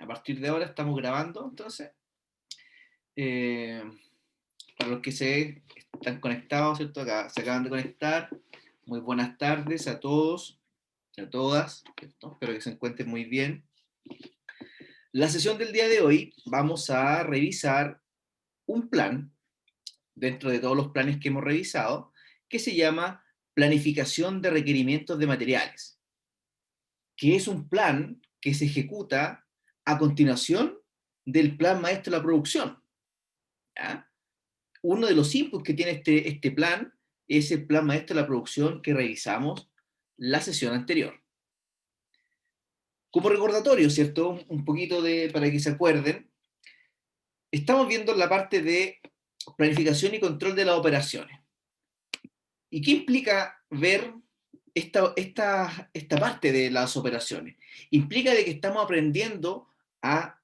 A partir de ahora estamos grabando, entonces. Eh, para los que se están conectados, ¿cierto? Acá se acaban de conectar. Muy buenas tardes a todos y a todas, ¿cierto? Espero que se encuentren muy bien. La sesión del día de hoy vamos a revisar un plan, dentro de todos los planes que hemos revisado, que se llama Planificación de Requerimientos de Materiales, que es un plan que se ejecuta a continuación del plan maestro de la producción. ¿Ya? Uno de los inputs que tiene este plan es el plan maestro de la producción que revisamos la sesión anterior. Como recordatorio, ¿cierto? Un poquito para que se acuerden, estamos viendo la parte de planificación y control de las operaciones. ¿Y qué implica ver esta parte de las operaciones? Implica de que estamos aprendiendo a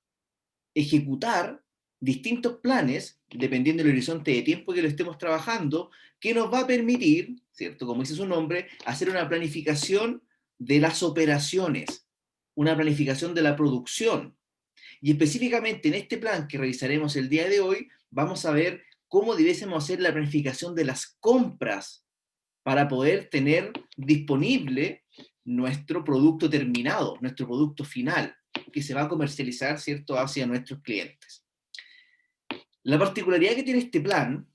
ejecutar distintos planes, dependiendo del horizonte de tiempo que lo estemos trabajando, que nos va a permitir, ¿cierto? Como dice su nombre, hacer una planificación de las operaciones, una planificación de la producción. Y específicamente en este plan que revisaremos el día de hoy, vamos a ver cómo debiésemos hacer la planificación de las compras para poder tener disponible nuestro producto terminado, nuestro producto final, que se va a comercializar, ¿cierto?, hacia nuestros clientes. La particularidad que tiene este plan,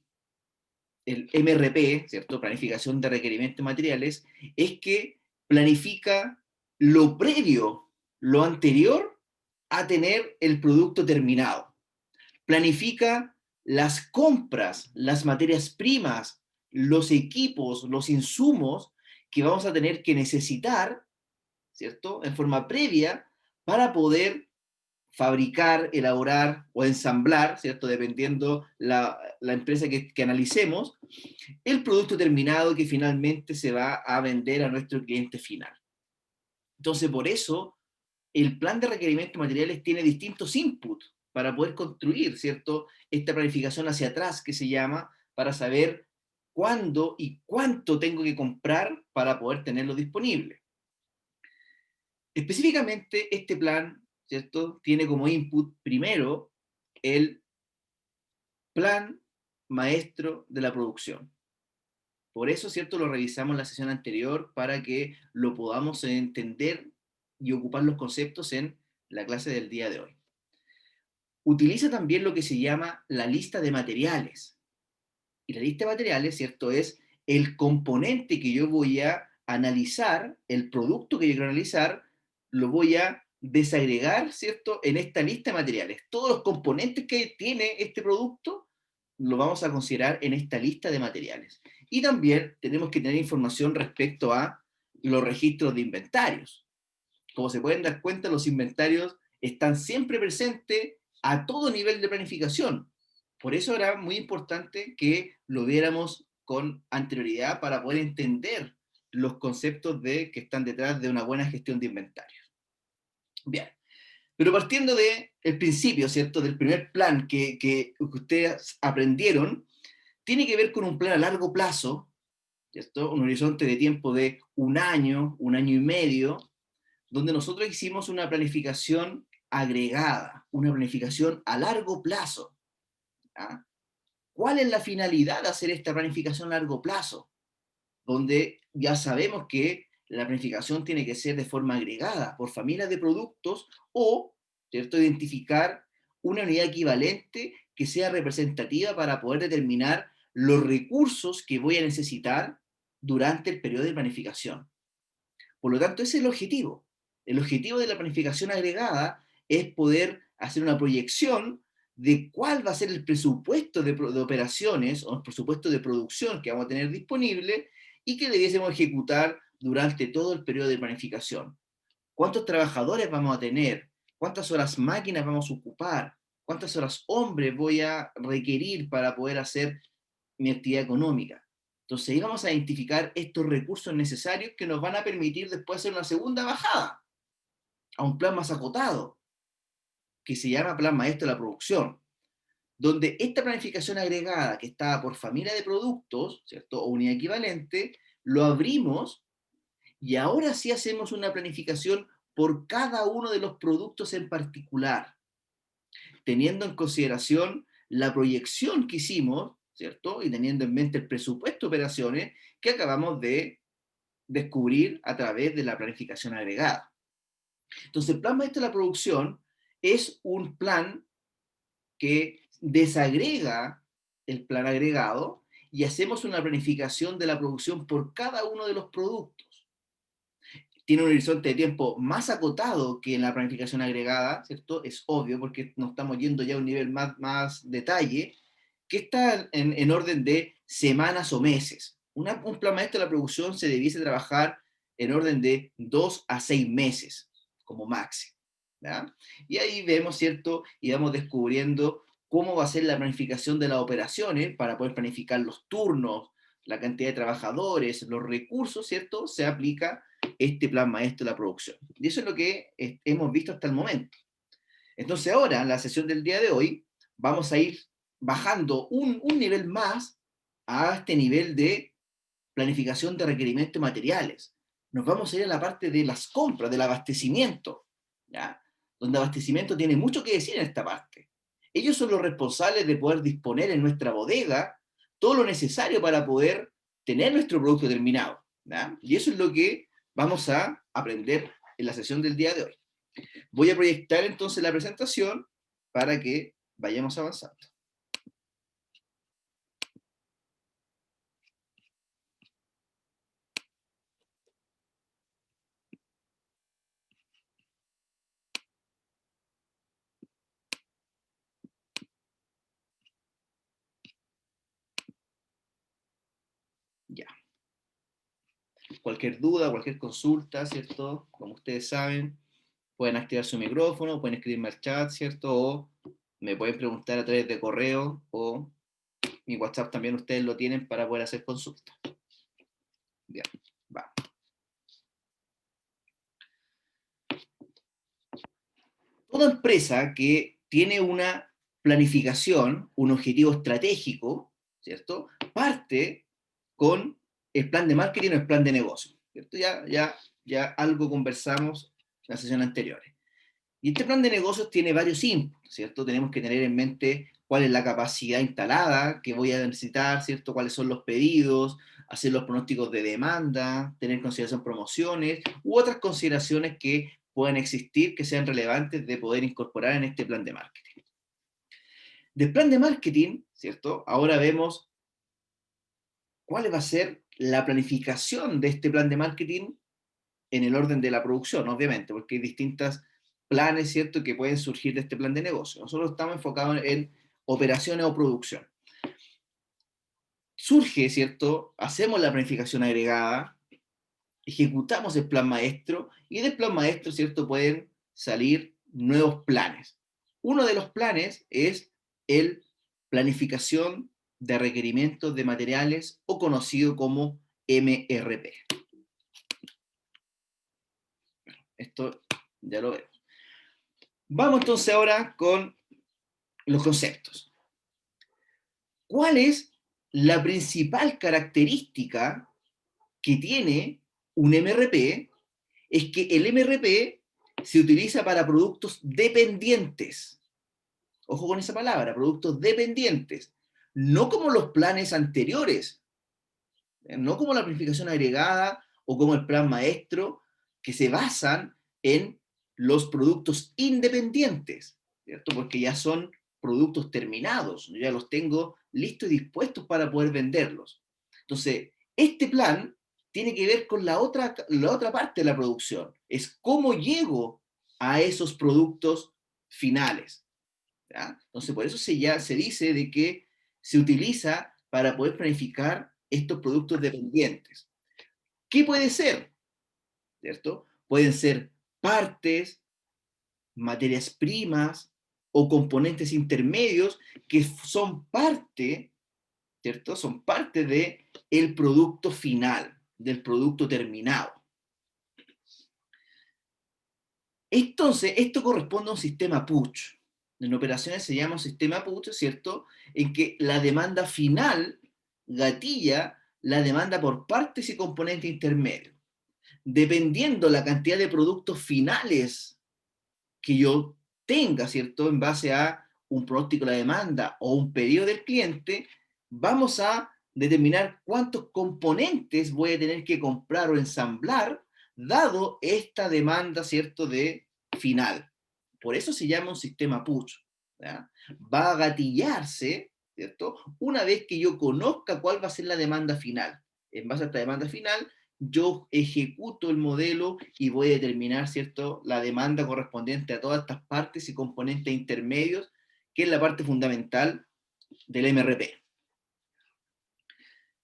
el MRP, ¿cierto?, Planificación de Requerimientos Materiales, es que planifica lo previo, lo anterior a tener el producto terminado. Planifica las compras, las materias primas, los equipos, los insumos que vamos a tener que necesitar, ¿cierto?, en forma previa para poder fabricar, elaborar o ensamblar, ¿cierto?, dependiendo la empresa que analicemos, el producto terminado que finalmente se va a vender a nuestro cliente final. Entonces, por eso, el plan de requerimientos materiales tiene distintos inputs para poder construir, ¿cierto?, esta planificación hacia atrás que se llama, para saber cuándo y cuánto tengo que comprar para poder tenerlo disponible. Específicamente, este plan, ¿cierto?, tiene como input primero el plan maestro de la producción. Por eso, ¿cierto?, lo revisamos en la sesión anterior para que lo podamos entender y ocupar los conceptos en la clase del día de hoy. Utiliza también lo que se llama la lista de materiales. Y la lista de materiales, ¿cierto?, es el componente que yo voy a analizar, el producto que yo quiero analizar, lo voy a desagregar, ¿cierto?, en esta lista de materiales. Todos los componentes que tiene este producto lo vamos a considerar en esta lista de materiales. Y también tenemos que tener información respecto a los registros de inventarios. Como se pueden dar cuenta, los inventarios están siempre presentes a todo nivel de planificación. Por eso era muy importante que lo viéramos con anterioridad para poder entender los conceptos que están detrás de una buena gestión de inventarios. Bien, pero partiendo del principio, ¿cierto?, del primer plan que ustedes aprendieron, tiene que ver con un plan a largo plazo, ¿cierto?, un horizonte de tiempo de un año y medio, donde nosotros hicimos una planificación agregada, una planificación a largo plazo. ¿Ah? ¿Cuál es la finalidad de hacer esta planificación a largo plazo? Donde ya sabemos que la planificación tiene que ser de forma agregada por familias de productos o, ¿cierto?, identificar una unidad equivalente que sea representativa para poder determinar los recursos que voy a necesitar durante el periodo de planificación. Por lo tanto, ese es el objetivo. El objetivo de la planificación agregada es poder hacer una proyección de cuál va a ser el presupuesto de operaciones o el presupuesto de producción que vamos a tener disponible y que debiésemos ejecutar durante todo el periodo de planificación. ¿Cuántos trabajadores vamos a tener? ¿Cuántas horas máquinas vamos a ocupar? ¿Cuántas horas hombres voy a requerir para poder hacer mi actividad económica? Entonces ahí vamos a identificar estos recursos necesarios que nos van a permitir después hacer una segunda bajada a un plan más acotado, que se llama Plan Maestro de la Producción, donde esta planificación agregada que está por familia de productos, ¿cierto?, o unidad equivalente, lo abrimos y ahora sí hacemos una planificación por cada uno de los productos en particular, teniendo en consideración la proyección que hicimos, ¿cierto? Y teniendo en mente el presupuesto de operaciones que acabamos de descubrir a través de la planificación agregada. Entonces, el plan maestro de la producción es un plan que desagrega el plan agregado y hacemos una planificación de la producción por cada uno de los productos. Tiene un horizonte de tiempo más acotado que en la planificación agregada, ¿cierto? Es obvio porque nos estamos yendo ya a un nivel más detalle, que está en orden de semanas o meses. Un plan maestro de la producción se debiese trabajar en orden de 2 a 6 meses, como máximo. ¿Ya? Y ahí vemos, ¿cierto? Y vamos descubriendo cómo va a ser la planificación de las operaciones para poder planificar los turnos, la cantidad de trabajadores, los recursos, ¿cierto? Se aplica este plan maestro de la producción. Y eso es lo que hemos visto hasta el momento. Entonces ahora, en la sesión del día de hoy, vamos a ir bajando un nivel más a este nivel de planificación de requerimientos de materiales. Nos vamos a ir a la parte de las compras, del abastecimiento, ¿ya? Donde abastecimiento tiene mucho que decir en esta parte. Ellos son los responsables de poder disponer en nuestra bodega todo lo necesario para poder tener nuestro producto terminado, ¿ya? Y eso es lo que vamos a aprender en la sesión del día de hoy. Voy a proyectar entonces la presentación para que vayamos avanzando. Ya. Cualquier duda, cualquier consulta, ¿cierto? Como ustedes saben, pueden activar su micrófono, pueden escribirme al chat, ¿cierto? O me pueden preguntar a través de correo o mi WhatsApp también ustedes lo tienen para poder hacer consultas. Bien, va. Toda empresa que tiene una planificación, un objetivo estratégico, ¿cierto? Parte con el plan de marketing o el plan de negocio, ¿cierto? Ya algo conversamos en las sesiones anteriores. Y este plan de negocios tiene varios inputs, ¿cierto? Tenemos que tener en mente cuál es la capacidad instalada que voy a necesitar, ¿cierto? Cuáles son los pedidos, hacer los pronósticos de demanda, tener en consideración promociones u otras consideraciones que puedan existir que sean relevantes de poder incorporar en este plan de marketing. Del plan de marketing, ¿cierto? Ahora vemos cuál va a ser la planificación de este plan de marketing en el orden de la producción, obviamente, porque hay distintos planes, ¿cierto?, que pueden surgir de este plan de negocio. Nosotros estamos enfocados en operaciones o producción. Surge, ¿cierto? Hacemos la planificación agregada, ejecutamos el plan maestro y del plan maestro, ¿cierto?, pueden salir nuevos planes. Uno de los planes es el planificación de requerimientos de materiales o conocido como MRP. Esto ya lo vemos. Vamos entonces ahora con los conceptos. ¿Cuál es la principal característica que tiene un MRP? Es que el MRP se utiliza para productos dependientes. Ojo con esa palabra, productos dependientes. No como los planes anteriores, no como la planificación agregada o como el plan maestro, que se basan en los productos independientes, ¿cierto? Porque ya son productos terminados, yo ya los tengo listos y dispuestos para poder venderlos. Entonces, este plan tiene que ver con la otra parte de la producción, es cómo llego a esos productos finales, ¿ya? Entonces, por eso se dice de que se utiliza para poder planificar estos productos dependientes. ¿Qué puede ser? ¿Cierto? Pueden ser partes, materias primas o componentes intermedios que son parte, ¿cierto? Son parte de el producto final, del producto terminado. Entonces, esto corresponde a un sistema push. En operaciones se llama un sistema push, ¿cierto? En que la demanda final gatilla la demanda por partes y componentes intermedios. dependiendo la cantidad de productos finales que yo tenga, ¿cierto? En base a un pronóstico de la demanda o un pedido del cliente, vamos a determinar cuántos componentes voy a tener que comprar o ensamblar, dado esta demanda, ¿cierto?, de final. Por eso se llama un sistema push. ¿Ya? Va a gatillarse, ¿cierto?, una vez que yo conozca cuál va a ser la demanda final. En base a esta demanda final, yo ejecuto el modelo y voy a determinar, ¿cierto?, la demanda correspondiente a todas estas partes y componentes intermedios, que es la parte fundamental del MRP.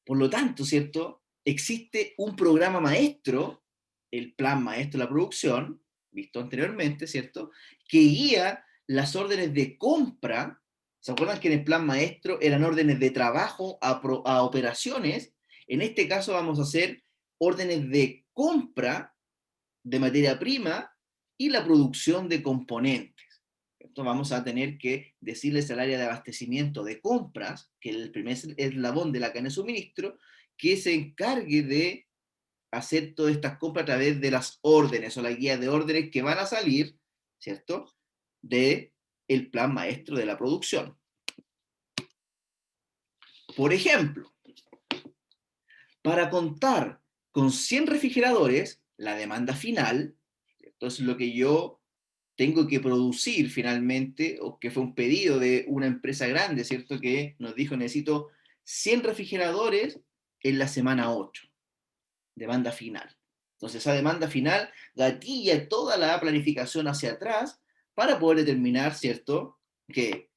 Por lo tanto, ¿cierto?, existe un programa maestro, el plan maestro de la producción, visto anteriormente, ¿cierto?, que guía las órdenes de compra. ¿Se acuerdan que en el plan maestro eran órdenes de trabajo a operaciones? En este caso vamos a hacer órdenes de compra de materia prima y la producción de componentes. Entonces vamos a tener que decirles al área de abastecimiento de compras, que es el primer eslabón de la cadena de suministro, que se encargue de hacer todas estas compras a través de las órdenes o la guía de órdenes que van a salir, ¿cierto?, de el plan maestro de la producción. Por ejemplo, para contar con 100 refrigeradores, la demanda final, entonces lo que yo tengo que producir finalmente, o que fue un pedido de una empresa grande, ¿cierto?, que nos dijo necesito 100 refrigeradores en la semana 8, demanda final. Entonces esa demanda final gatilla toda la planificación hacia atrás para poder determinar, ¿cierto?, que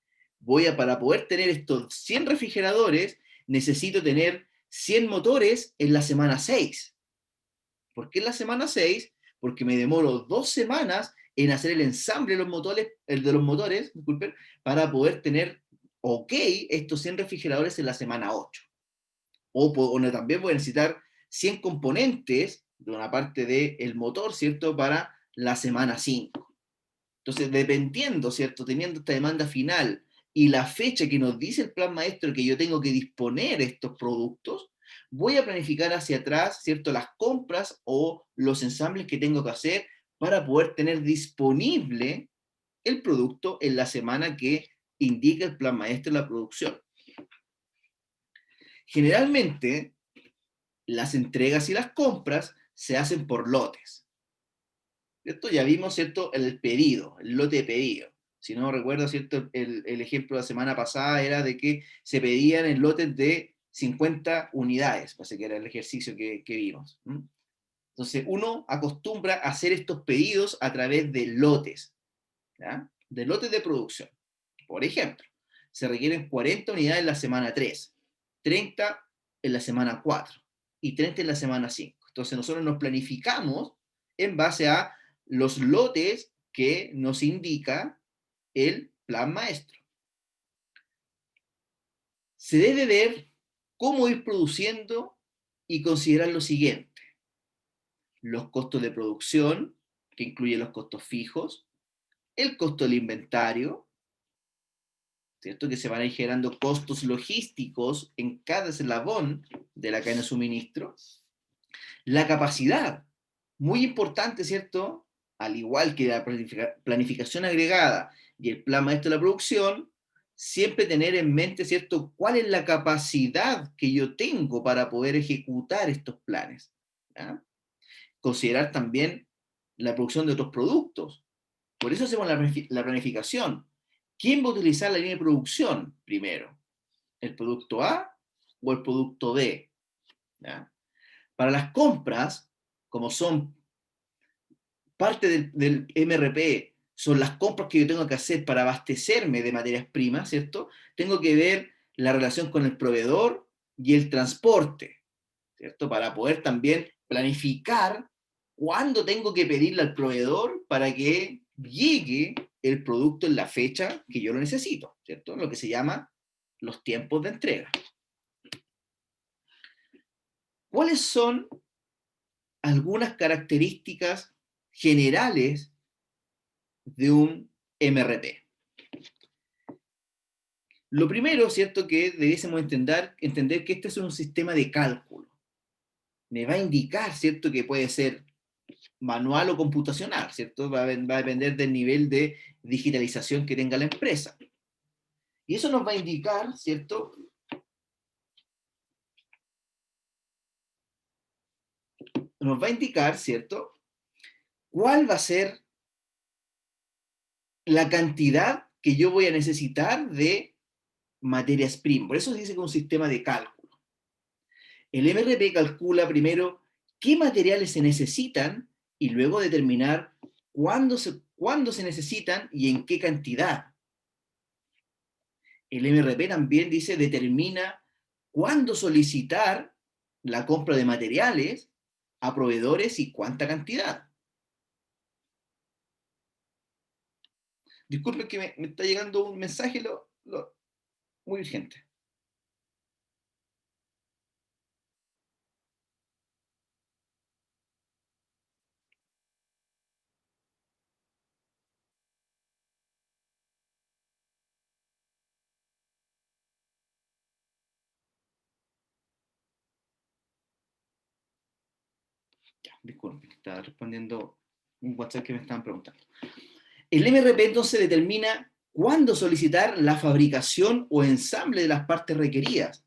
para poder tener estos 100 refrigeradores, necesito tener 100 motores en la semana 6. ¿Por qué en la semana 6? Porque me demoro 2 semanas en hacer el ensamble de los motores, disculpen, para poder tener estos 100 refrigeradores en la semana 8. O también voy a necesitar 100 componentes de una parte del motor, ¿cierto?, para la semana 5. Entonces, dependiendo, ¿cierto?, teniendo esta demanda final y la fecha que nos dice el plan maestro que yo tengo que disponer estos productos, voy a planificar hacia atrás, ¿cierto?, las compras o los ensambles que tengo que hacer para poder tener disponible el producto en la semana que indica el plan maestro de la producción. Generalmente, las entregas y las compras se hacen por lotes. Esto ya vimos, ¿cierto?, el pedido, el lote de pedido. Si no recuerdo, ¿cierto?, el ejemplo de la semana pasada era de que se pedían en lotes de 50 unidades, parece que era el ejercicio que vimos. Entonces, uno acostumbra a hacer estos pedidos a través de lotes, ¿ya?, de lotes de producción. Por ejemplo, se requieren 40 unidades en la semana 3, 30 en la semana 4 y 30 en la semana 5. Entonces, nosotros nos planificamos en base a los lotes que nos indica el plan maestro. Se debe ver cómo ir produciendo y considerar lo siguiente: los costos de producción, que incluyen los costos fijos, el costo del inventario, ¿cierto?, que se van a ir generando costos logísticos en cada eslabón de la cadena de suministro, la capacidad, muy importante, ¿cierto?, al igual que la planificación agregada y el plan maestro de la producción, siempre tener en mente, ¿cierto?, cuál es la capacidad que yo tengo para poder ejecutar estos planes, ¿ya? Considerar también la producción de otros productos. Por eso hacemos la planificación. ¿Quién va a utilizar la línea de producción primero? ¿El producto A o el producto B? ¿Ya? Para las compras, como son parte del MRP, son las compras que yo tengo que hacer para abastecerme de materias primas, ¿cierto? Tengo que ver la relación con el proveedor y el transporte, ¿cierto? Para poder también planificar cuándo tengo que pedirle al proveedor para que llegue el producto en la fecha que yo lo necesito, ¿cierto? Lo que se llama los tiempos de entrega. ¿Cuáles son algunas características generales de un MRP? Lo primero, ¿cierto?, que debiésemos entender que este es un sistema de cálculo. Me va a indicar, ¿cierto?, que puede ser manual o computacional, ¿cierto? Va a depender del nivel de digitalización que tenga la empresa. Y eso nos va a indicar, ¿cierto? Nos va a indicar, ¿cierto? ¿Cuál va a ser la cantidad que yo voy a necesitar de materias primas? Por eso se dice que es un sistema de cálculo. El MRP calcula primero qué materiales se necesitan y luego determinar cuándo se necesitan y en qué cantidad. El MRP también dice, determina cuándo solicitar la compra de materiales a proveedores y cuánta cantidad. Disculpe que me está llegando un mensaje muy urgente. Ya, disculpe, estaba respondiendo un WhatsApp que me estaban preguntando. El MRP entonces determina cuándo solicitar la fabricación o ensamble de las partes requeridas.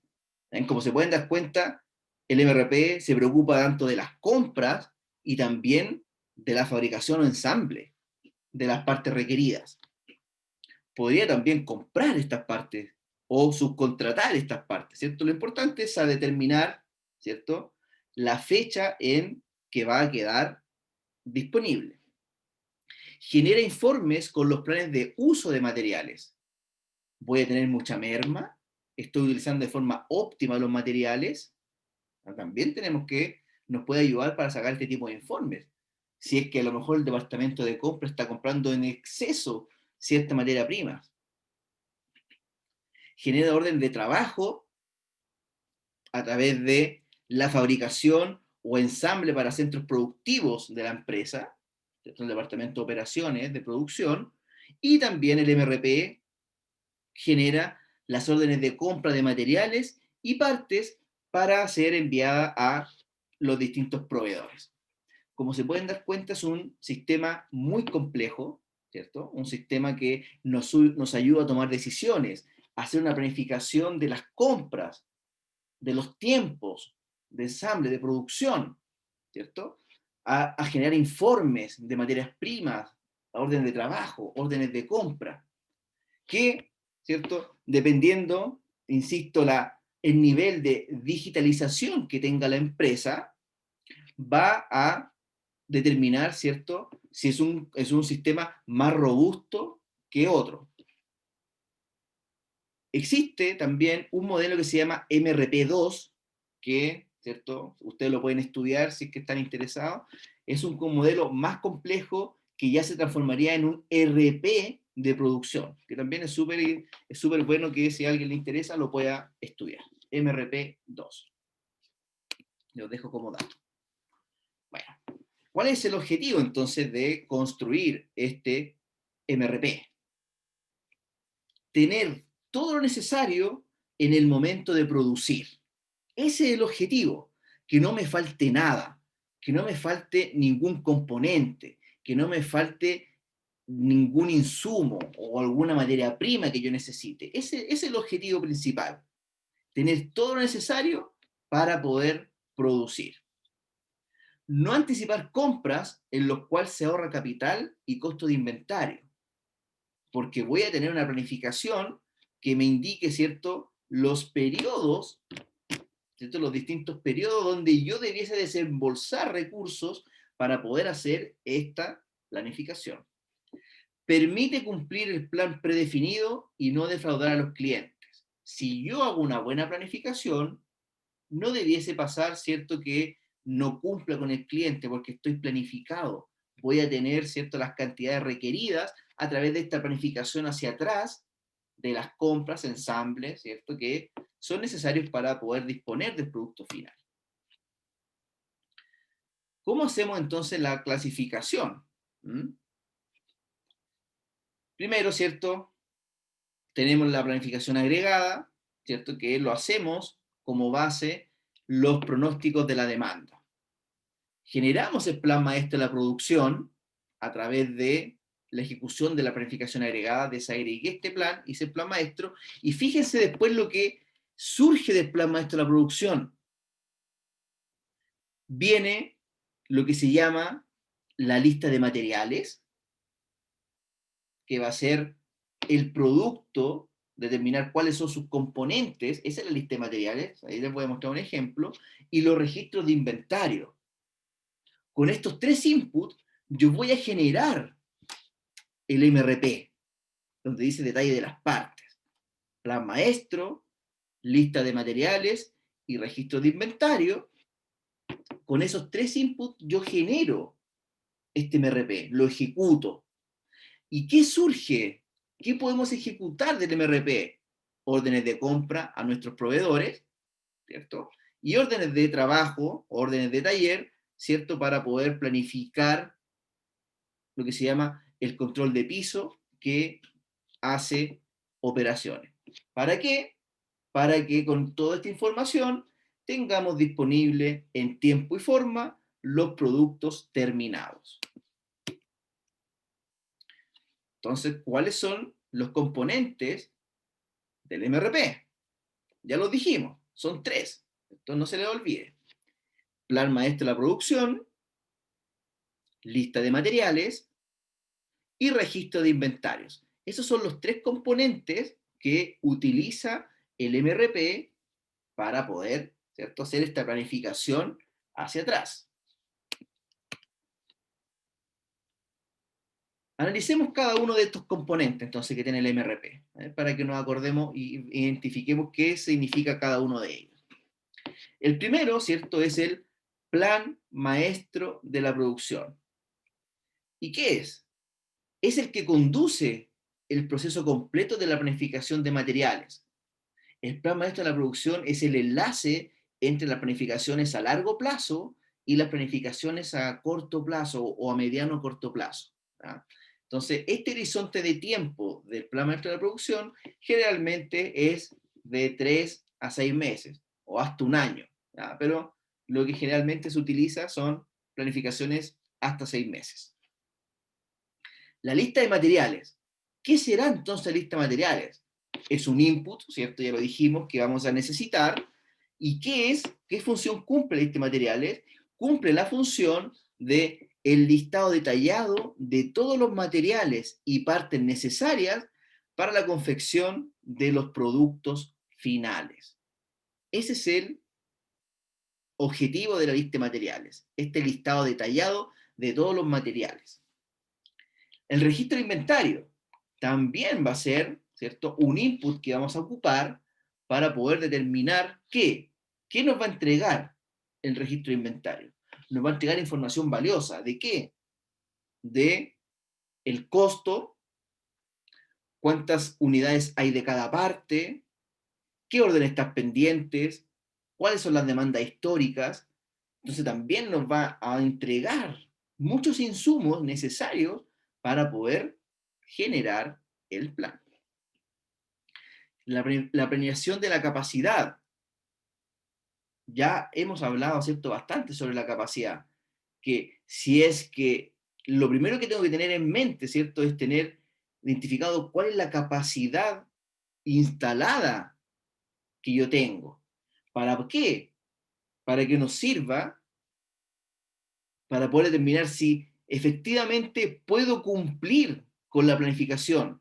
Como se pueden dar cuenta, el MRP se preocupa tanto de las compras y también de la fabricación o ensamble de las partes requeridas. Podría también comprar estas partes o subcontratar estas partes, ¿cierto? Lo importante es a determinar, ¿cierto?, la fecha en que va a quedar disponible. Genera informes con los planes de uso de materiales. ¿Voy a tener mucha merma? ¿Estoy utilizando de forma óptima los materiales? También nos puede ayudar para sacar este tipo de informes. Si es que a lo mejor el departamento de compra está comprando en exceso cierta materia prima. Genera orden de trabajo a través de la fabricación o ensamble para centros productivos de la empresa, el departamento de operaciones, de producción, y también el MRP genera las órdenes de compra de materiales y partes para ser enviada a los distintos proveedores. Como se pueden dar cuenta, es un sistema muy complejo, ¿cierto? Un sistema que nos ayuda a tomar decisiones, a hacer una planificación de las compras, de los tiempos de ensamble, de producción, ¿cierto? A generar informes de materias primas, a órdenes de trabajo, órdenes de compra, que, ¿cierto? Dependiendo, insisto, el nivel de digitalización que tenga la empresa, va a determinar, ¿cierto?, si es un sistema más robusto que otro. Existe también un modelo que se llama MRP2, que, ¿cierto?, ustedes lo pueden estudiar si es que están interesados. Es un modelo más complejo que ya se transformaría en un RP de producción, que también es súper bueno que si a alguien le interesa lo pueda estudiar. MRP2. Los dejo como dato. Bueno, ¿cuál es el objetivo entonces de construir este MRP? Tener todo lo necesario en el momento de producir. Ese es el objetivo, que no me falte nada, que no me falte ningún componente, que no me falte ningún insumo o alguna materia prima que yo necesite. Ese es el objetivo principal, tener todo lo necesario para poder producir. No anticipar compras en los cuales se ahorra capital y costo de inventario, porque voy a tener una planificación que me indique, ¿cierto?, los periodos, ¿cierto?, los distintos periodos donde yo debiese desembolsar recursos para poder hacer esta planificación. Permite cumplir el plan predefinido y no defraudar a los clientes. Si yo hago una buena planificación, no debiese pasar, ¿cierto?, que no cumpla con el cliente porque estoy planificado. Voy a tener, ¿cierto?, las cantidades requeridas a través de esta planificación hacia atrás de las compras, ensambles, ¿cierto?, que son necesarios para poder disponer del producto final. ¿Cómo hacemos entonces la clasificación? Primero, ¿cierto?, tenemos la planificación agregada, ¿cierto?, que lo hacemos como base los pronósticos de la demanda. generamos el plan maestro de la producción a través de la ejecución de la planificación agregada, desagregué este plan, hice el plan maestro, y fíjense después lo que surge del plan maestro de la producción. Viene lo que se llama la lista de materiales, que va a ser el producto, determinar cuáles son sus componentes, esa es la lista de materiales, ahí les voy a mostrar un ejemplo, y los registros de inventario. Con estos tres inputs, yo voy a generar el MRP, donde dice detalle de las partes. Plan maestro, lista de materiales y registro de inventario. Con esos tres inputs yo genero este MRP, lo ejecuto. ¿Y qué surge? ¿Qué podemos ejecutar del MRP? Órdenes de compra a nuestros proveedores, ¿cierto? Y órdenes de trabajo, órdenes de taller, ¿cierto? Para poder planificar lo que se llama el control de piso que hace operaciones. ¿Para qué? Para que con toda esta información tengamos disponible en tiempo y forma los productos terminados. Entonces, ¿cuáles son los componentes del MRP? Ya los dijimos, son tres. Entonces no se les olvide. Plan maestro de la producción, lista de materiales y registro de inventarios. Esos son los tres componentes que utiliza el MRP para poder, ¿cierto?, hacer esta planificación hacia atrás. Analicemos cada uno de estos componentes, entonces, que tiene el MRP, para que nos acordemos y identifiquemos qué significa cada uno de ellos. El primero, ¿cierto?, es el plan maestro de la producción. ¿Y qué es? Es el que conduce el proceso completo de la planificación de materiales. El plan maestro de la producción es el enlace entre las planificaciones a largo plazo y las planificaciones a corto plazo o a mediano o corto plazo. ¿Ya? Entonces, este horizonte de tiempo del plan maestro de la producción generalmente es de 3 a 6 meses o hasta un año, ¿ya? Pero lo que generalmente se utiliza son planificaciones hasta 6 meses. La lista de materiales. ¿Qué será entonces la lista de materiales? Es un input, ¿cierto? Ya lo dijimos, que vamos a necesitar. ¿Y qué es? ¿Qué función cumple la lista de materiales? Cumple la función de el listado detallado de todos los materiales y partes necesarias para la confección de los productos finales. Ese es el objetivo de la lista de materiales, este listado detallado de todos los materiales. El registro de inventario también va a ser, ¿cierto?, un input que vamos a ocupar para poder determinar qué nos va a entregar el registro de inventario. Nos va a entregar información valiosa. ¿De qué? De el costo, cuántas unidades hay de cada parte, qué orden están pendientes, cuáles son las demandas históricas. Entonces también nos va a entregar muchos insumos necesarios para poder generar el plan. La planeación de la capacidad. Ya hemos hablado, ¿cierto?, bastante sobre la capacidad. Que si es que lo primero que tengo que tener en mente, ¿cierto?, es tener identificado cuál es la capacidad instalada que yo tengo. ¿Para qué? Para que nos sirva para poder determinar si efectivamente puedo cumplir con la planificación.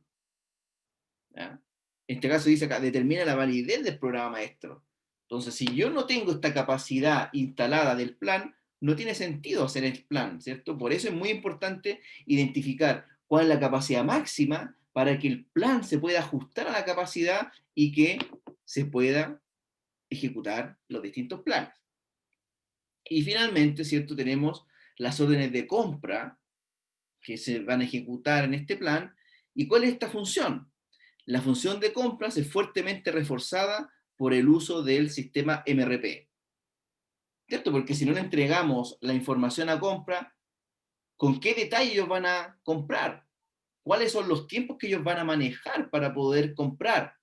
¿Ya? En este caso dice acá, determina la validez del programa maestro. Entonces, si yo no tengo esta capacidad instalada del plan, no tiene sentido hacer el plan, ¿cierto? Por eso es muy importante identificar cuál es la capacidad máxima para que el plan se pueda ajustar a la capacidad y que se pueda ejecutar los distintos planes. Y finalmente, ¿cierto?, tenemos las órdenes de compra que se van a ejecutar en este plan. ¿Y cuál es esta función? La función de compras es fuertemente reforzada por el uso del sistema MRP. ¿Cierto? Porque si no le entregamos la información a compra, ¿con qué detalle ellos van a comprar? ¿Cuáles son los tiempos que ellos van a manejar para poder comprar?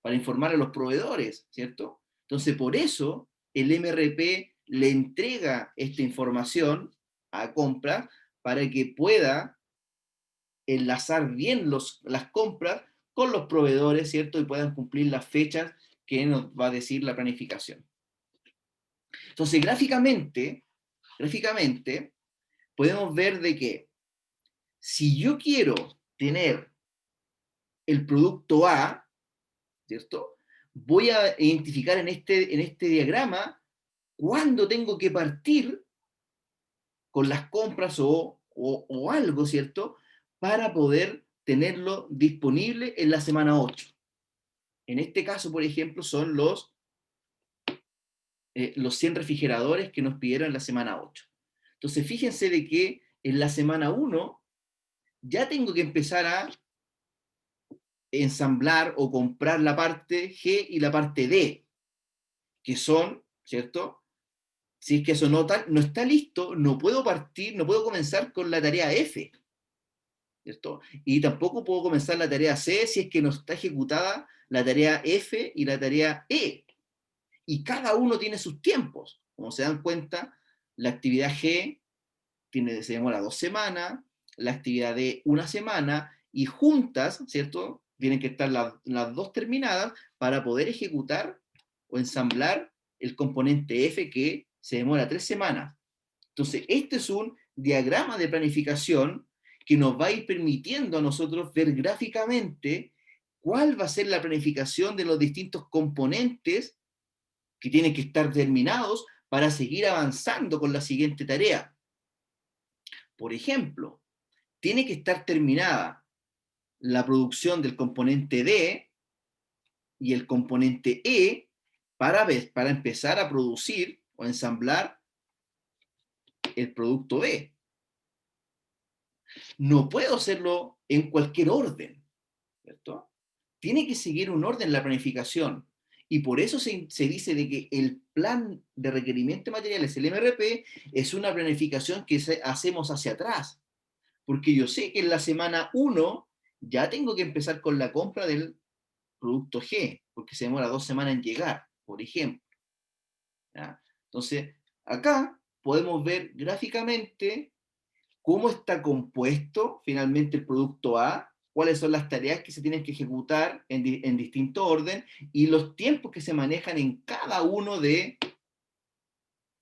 Para informar a los proveedores, ¿cierto? Entonces, por eso el MRP le entrega esta información a compras para que pueda enlazar bien las compras con los proveedores, ¿cierto? Y puedan cumplir las fechas que nos va a decir la planificación. Entonces, gráficamente, podemos ver de que si yo quiero tener el producto A, ¿cierto? Voy a identificar en este diagrama cuándo tengo que partir con las compras o algo, ¿cierto? Para poder tenerlo disponible en la semana 8. En este caso, por ejemplo, son los 100 refrigeradores que nos pidieron en la semana 8. Entonces, fíjense de que en la semana 1 ya tengo que empezar a ensamblar o comprar la parte G y la parte D, que son, ¿cierto? Si es que eso no está listo, no puedo partir, no puedo comenzar con la tarea F, ¿cierto? Y tampoco puedo comenzar la tarea C si es que no está ejecutada la tarea F y la tarea E. Y cada uno tiene sus tiempos. Como se dan cuenta, la actividad G se demora 2 semanas, la actividad D 1 semana, y juntas, ¿cierto? Tienen que estar las dos terminadas para poder ejecutar o ensamblar el componente F que se demora 3 semanas. Entonces, este es un diagrama de planificación que nos va a ir permitiendo a nosotros ver gráficamente cuál va a ser la planificación de los distintos componentes que tienen que estar terminados para seguir avanzando con la siguiente tarea. Por ejemplo, tiene que estar terminada la producción del componente D y el componente E para empezar a producir o ensamblar el producto B. No puedo hacerlo en cualquier orden, ¿cierto? Tiene que seguir un orden la planificación. Y por eso se dice de que el plan de requerimiento de materiales, el MRP, es una planificación que hacemos hacia atrás. Porque yo sé que en la semana 1 ya tengo que empezar con la compra del producto G, porque se demora 2 semanas en llegar, por ejemplo. ¿Ya? Entonces, acá podemos ver gráficamente cómo está compuesto finalmente el producto A, cuáles son las tareas que se tienen que ejecutar en distinto orden y los tiempos que se manejan en cada uno de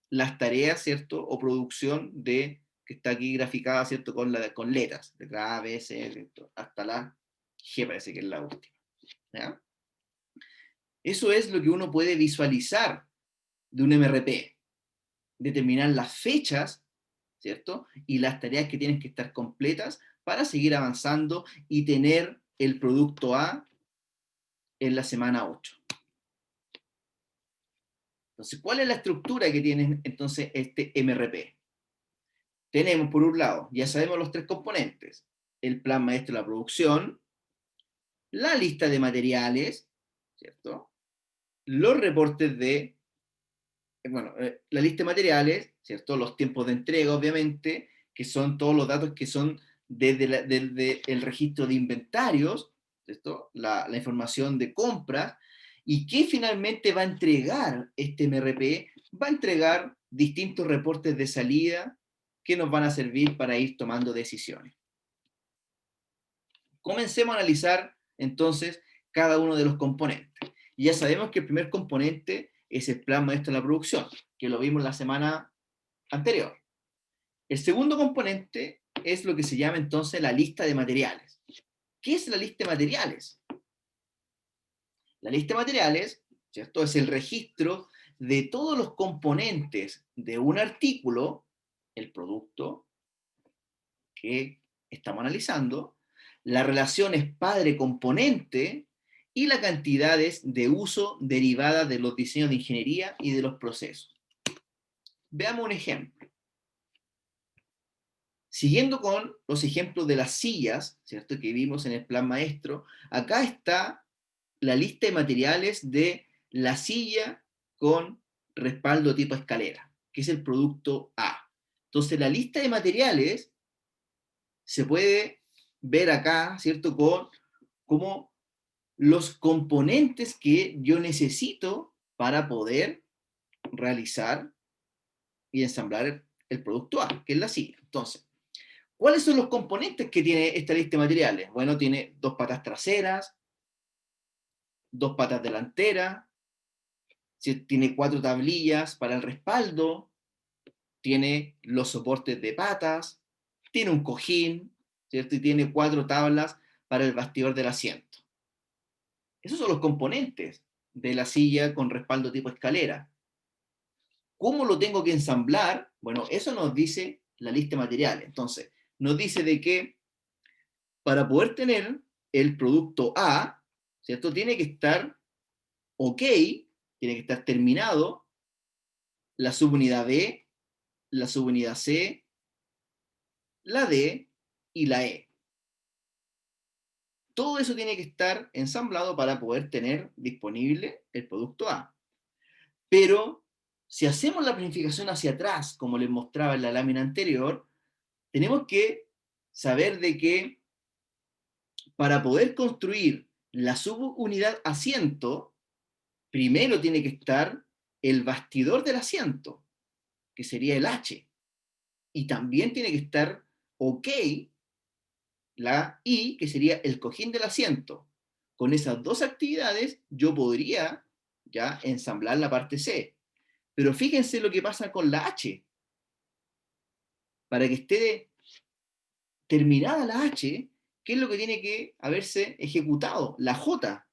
las tareas, ¿cierto? O producción que está aquí graficada, ¿cierto? Con letras, de A, B, C, ¿cierto? Hasta la G parece que es la última. ¿Ya? Eso es lo que uno puede visualizar de un MRP. Determinar las fechas, ¿cierto? Y las tareas que tienen que estar completas para seguir avanzando y tener el producto A en la semana 8. Entonces, ¿cuál es la estructura que tiene entonces este MRP? Tenemos, por un lado, ya sabemos los 3 componentes, el plan maestro de la producción, la lista de materiales, ¿cierto? Los reportes la lista de materiales, ¿cierto? Los tiempos de entrega, obviamente, que son todos los datos que son desde el registro de inventarios, ¿cierto? La información de compras, y que finalmente va a entregar este MRP, va a entregar distintos reportes de salida que nos van a servir para ir tomando decisiones. Comencemos a analizar entonces cada uno de los componentes. Y ya sabemos que el primer componente es el plan maestro de la producción, que lo vimos la semana anterior. El segundo componente es lo que se llama entonces la lista de materiales. ¿Qué es la lista de materiales? La lista de materiales, ¿cierto? Es el registro de todos los componentes de un artículo, el producto que estamos analizando, las relaciones padre-componente y las cantidades de uso derivadas de los diseños de ingeniería y de los procesos. Veamos un ejemplo. Siguiendo con los ejemplos de las sillas, ¿cierto? Que vimos en el plan maestro, acá está la lista de materiales de la silla con respaldo tipo escalera, que es el producto A. Entonces, la lista de materiales se puede ver acá, ¿cierto? Como los componentes que yo necesito para poder realizar y ensamblar el producto A, que es la silla. Entonces, ¿cuáles son los componentes que tiene esta lista de materiales? Bueno, tiene 2 patas traseras, 2 patas delanteras, tiene 4 tablillas para el respaldo, tiene los soportes de patas, tiene un cojín, ¿cierto? Y tiene 4 tablas para el bastidor del asiento. Esos son los componentes de la silla con respaldo tipo escalera. ¿Cómo lo tengo que ensamblar? Bueno, eso nos dice la lista de materiales. Entonces, nos dice de que para poder tener el producto A, ¿cierto? Tiene que estar ok, tiene que estar terminado la subunidad B, la subunidad C, la D y la E. Todo eso tiene que estar ensamblado para poder tener disponible el producto A. Pero si hacemos la planificación hacia atrás, como les mostraba en la lámina anterior, tenemos que saber de que para poder construir la subunidad asiento, primero tiene que estar el bastidor del asiento, que sería el H. Y también tiene que estar ok la I, que sería el cojín del asiento. Con esas dos actividades yo podría ya ensamblar la parte C. Pero fíjense lo que pasa con la H. Para que esté terminada la H, ¿qué es lo que tiene que haberse ejecutado? La J,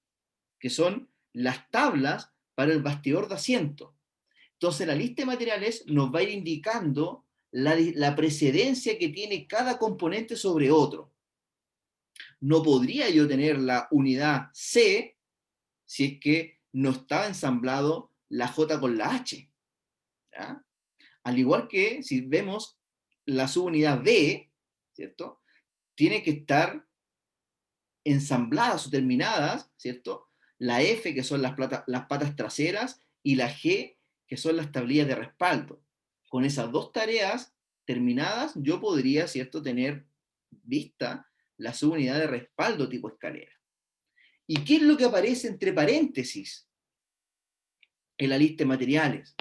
que son las tablas para el bastidor de asiento. Entonces la lista de materiales nos va a ir indicando la precedencia que tiene cada componente sobre otro. No podría yo tener la unidad C si es que no estaba ensamblado la J con la H. ¿Ya? Al igual que si vemos la subunidad D, ¿cierto? Tiene que estar ensambladas o terminadas, ¿cierto? La F, que son las patas traseras, y la G, que son las tablillas de respaldo. Con esas dos tareas terminadas, yo podría, ¿cierto?, tener vista la subunidad de respaldo tipo escalera. ¿Y qué es lo que aparece entre paréntesis en la lista de materiales?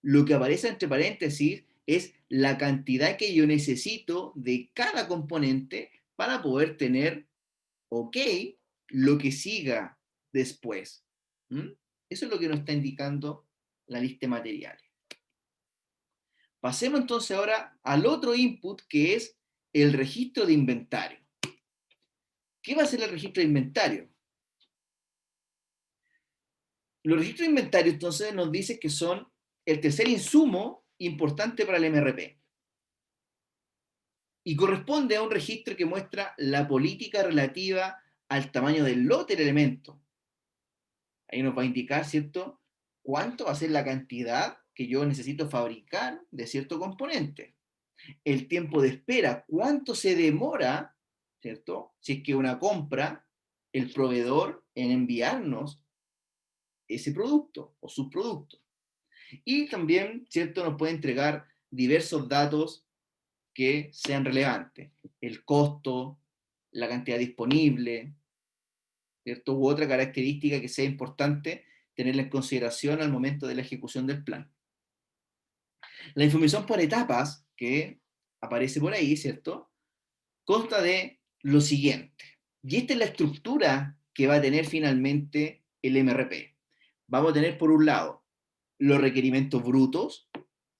Lo que aparece entre paréntesis es la cantidad que yo necesito de cada componente para poder tener ok lo que siga después. ¿Mm? Eso es lo que nos está indicando la lista de materiales. Pasemos entonces ahora al otro input, que es el registro de inventario. ¿Qué va a ser el registro de inventario? Los registros de inventario entonces nos dicen que son el tercer insumo importante para el MRP. Y corresponde a un registro que muestra la política relativa al tamaño del lote del elemento. Ahí nos va a indicar, ¿cierto?, cuánto va a ser la cantidad que yo necesito fabricar de cierto componente. El tiempo de espera, cuánto se demora, ¿cierto?, si es que una compra, el proveedor en enviarnos ese producto o subproducto. Y también, ¿cierto?, nos puede entregar diversos datos que sean relevantes. El costo, la cantidad disponible, ¿cierto? U otra característica que sea importante tenerla en consideración al momento de la ejecución del plan. La información por etapas que aparece por ahí, ¿cierto?, consta de lo siguiente. Y esta es la estructura que va a tener finalmente el MRP. Vamos a tener, por un lado, los requerimientos brutos,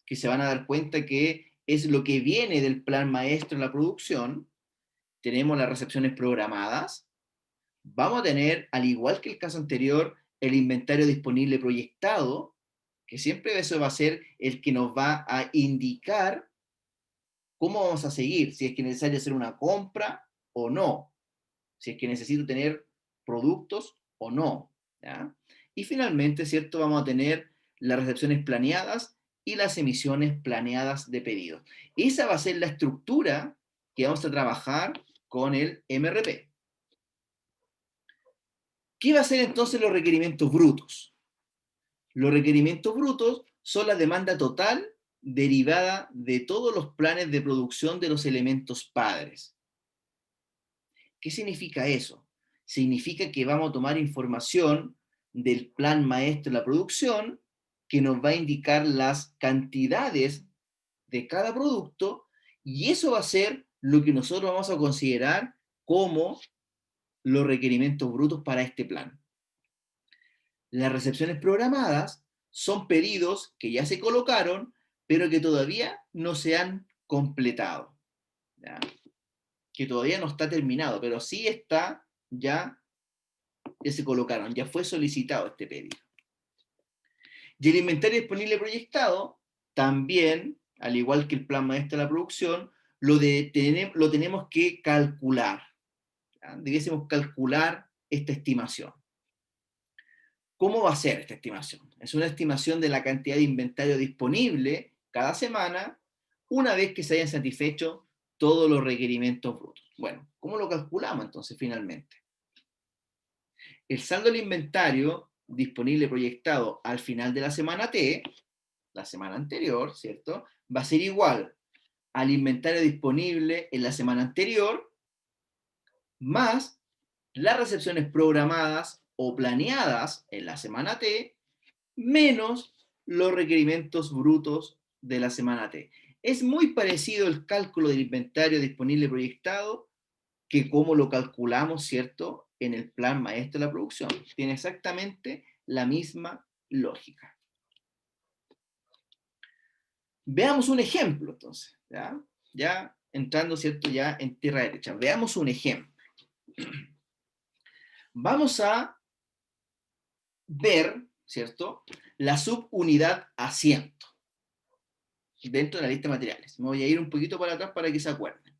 que se van a dar cuenta que es lo que viene del plan maestro en la producción. Tenemos las recepciones programadas. Vamos a tener, al igual que el caso anterior, el inventario disponible proyectado, que siempre eso va a ser el que nos va a indicar cómo vamos a seguir, si es que es necesario hacer una compra o no, si es que necesito tener productos o no. ¿Ya? Y finalmente, ¿cierto?, vamos a tener las recepciones planeadas y las emisiones planeadas de pedidos. Esa va a ser la estructura que vamos a trabajar con el MRP. ¿Qué va a ser entonces los requerimientos brutos? Los requerimientos brutos son la demanda total derivada de todos los planes de producción de los elementos padres. ¿Qué significa eso? Significa que vamos a tomar información del plan maestro de la producción que nos va a indicar las cantidades de cada producto, y eso va a ser lo que nosotros vamos a considerar como los requerimientos brutos para este plan. Las recepciones programadas son pedidos que ya se colocaron, pero que todavía no se han completado, ¿ya? Que todavía no está terminado, pero sí está, ya se colocaron, ya fue solicitado este pedido. Y el inventario disponible proyectado, también, al igual que el plan maestro de la producción, lo tenemos que calcular, ¿ya? Debiésemos calcular esta estimación. ¿Cómo va a ser esta estimación? Es una estimación de la cantidad de inventario disponible cada semana, una vez que se hayan satisfecho todos los requerimientos brutos. Bueno, ¿cómo lo calculamos entonces finalmente? El saldo del inventario disponible proyectado al final de la semana T, la semana anterior, ¿cierto? Va a ser igual al inventario disponible en la semana anterior, más las recepciones programadas o planeadas en la semana T, menos los requerimientos brutos de la semana T. Es muy parecido el cálculo del inventario disponible proyectado que cómo lo calculamos, ¿cierto?, en el plan maestro de la producción. Tiene exactamente la misma lógica. Veamos un ejemplo, entonces, ya entrando, ¿cierto?, ya en tierra derecha. Veamos un ejemplo. Vamos a ver, ¿cierto?, la subunidad asiento dentro de la lista de materiales. Me voy a ir un poquito para atrás para que se acuerden.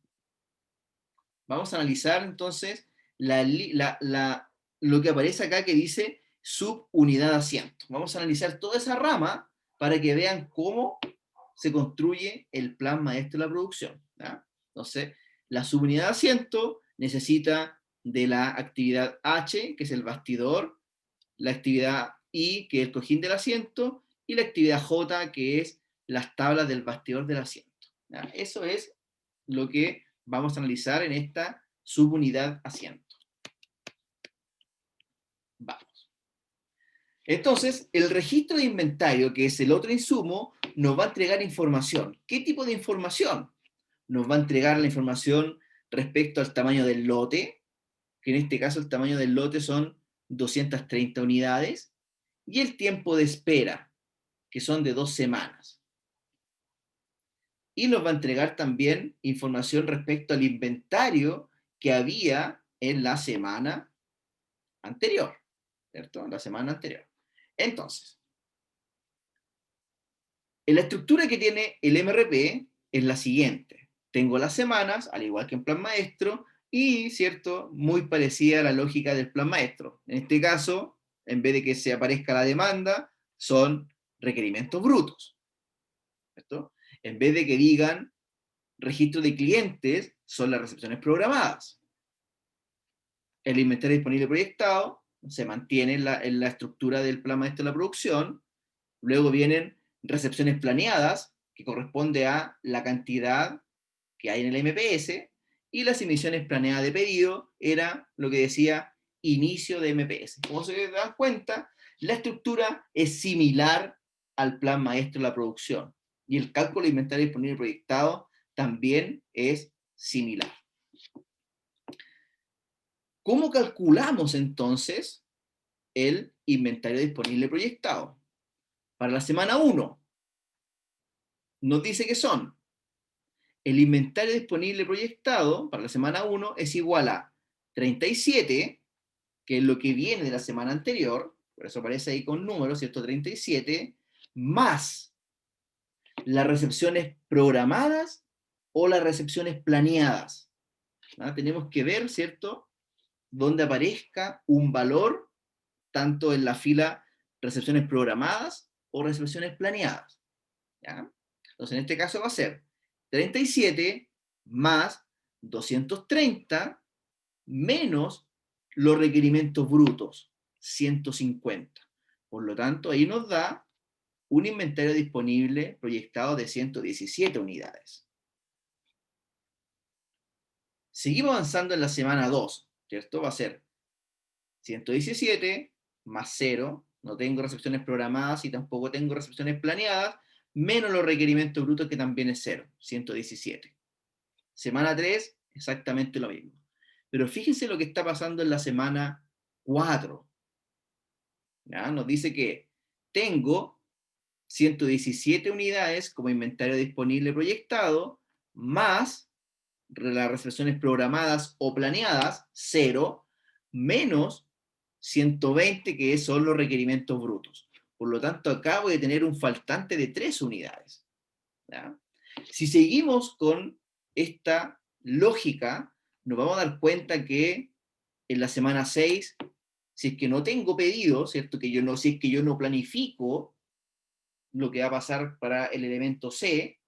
Vamos a analizar entonces lo que aparece acá que dice subunidad asiento. Vamos a analizar toda esa rama para que vean cómo se construye el plan maestro de la producción, ¿ya? Entonces, la subunidad asiento necesita de la actividad H, que es el bastidor, la actividad I, que es el cojín del asiento, y la actividad J, que es las tablas del bastidor del asiento, ¿ya? Eso es lo que vamos a analizar en esta subunidad asiento. Vamos. Entonces, el registro de inventario, que es el otro insumo, nos va a entregar información. ¿Qué tipo de información? Nos va a entregar la información respecto al tamaño del lote, que en este caso el tamaño del lote son 230 unidades, y el tiempo de espera, que son de 2 semanas. Y nos va a entregar también información respecto al inventario que había en la semana anterior, ¿cierto? La semana anterior. Entonces, en la estructura que tiene el MRP es la siguiente. Tengo las semanas, al igual que en plan maestro, y, ¿cierto?, muy parecida a la lógica del plan maestro. En este caso, en vez de que se aparezca la demanda, son requerimientos brutos, ¿cierto? En vez de que digan registro de clientes, son las recepciones programadas. El inventario disponible proyectado se mantiene en la estructura del plan maestro de la producción. Luego vienen recepciones planeadas, que corresponde a la cantidad que hay en el MPS, y las emisiones planeadas de pedido era lo que decía inicio de MPS. Como se dan cuenta, la estructura es similar al plan maestro de la producción, y el cálculo de inventario disponible proyectado también es similar. ¿Cómo calculamos entonces el inventario disponible proyectado? Para la semana 1, nos dice que son el inventario disponible proyectado para la semana 1 es igual a 37, que es lo que viene de la semana anterior, por eso aparece ahí con números, ¿cierto? 37, más las recepciones programadas o las recepciones planeadas. ¿Ah? Tenemos que ver, ¿cierto?, donde aparezca un valor, tanto en la fila recepciones programadas o recepciones planeadas, ¿ya? Entonces, en este caso va a ser 37 más 230 menos los requerimientos brutos, 150. Por lo tanto, ahí nos da un inventario disponible proyectado de 117 unidades. Seguimos avanzando en la semana 2, ¿cierto? Va a ser 117 más 0, no tengo recepciones programadas y tampoco tengo recepciones planeadas, menos los requerimientos brutos, que también es 0, 117. Semana 3, exactamente lo mismo. Pero fíjense lo que está pasando en la semana 4. ¿Ya? Nos dice que tengo 117 unidades como inventario disponible proyectado, más las reservaciones programadas o planeadas, 0, menos 120, que son los requerimientos brutos. Por lo tanto, acá voy a tener un faltante de 3 unidades. ¿Ya? Si seguimos con esta lógica, nos vamos a dar cuenta que en la semana 6, si es que no tengo pedido, ¿cierto? Si es que yo no planifico lo que va a pasar para el elemento C,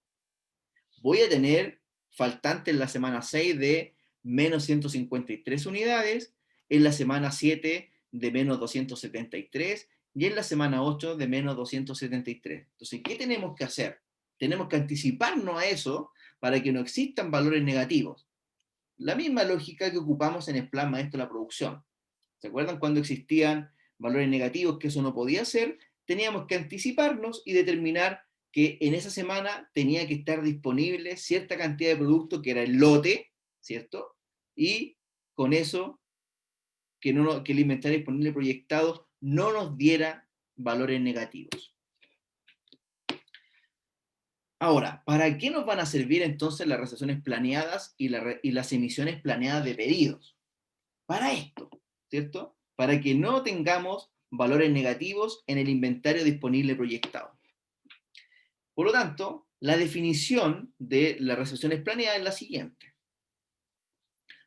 voy a tener faltante en la semana 6 de menos 153 unidades, en la semana 7 de menos 273 y en la semana 8 de menos 273. Entonces, ¿qué tenemos que hacer? Tenemos que anticiparnos a eso para que no existan valores negativos. La misma lógica que ocupamos en el plan maestro de la producción. ¿Se acuerdan cuando existían valores negativos que eso no podía ser? Teníamos que anticiparnos y determinar que en esa semana tenía que estar disponible cierta cantidad de producto que era el lote, ¿cierto? Y con eso, que el inventario disponible proyectado no nos diera valores negativos. Ahora, ¿para qué nos van a servir entonces las recepciones planeadas y las emisiones planeadas de pedidos? Para esto, ¿cierto? Para que no tengamos valores negativos en el inventario disponible proyectado. Por lo tanto, la definición de las recepciones planeadas es la siguiente.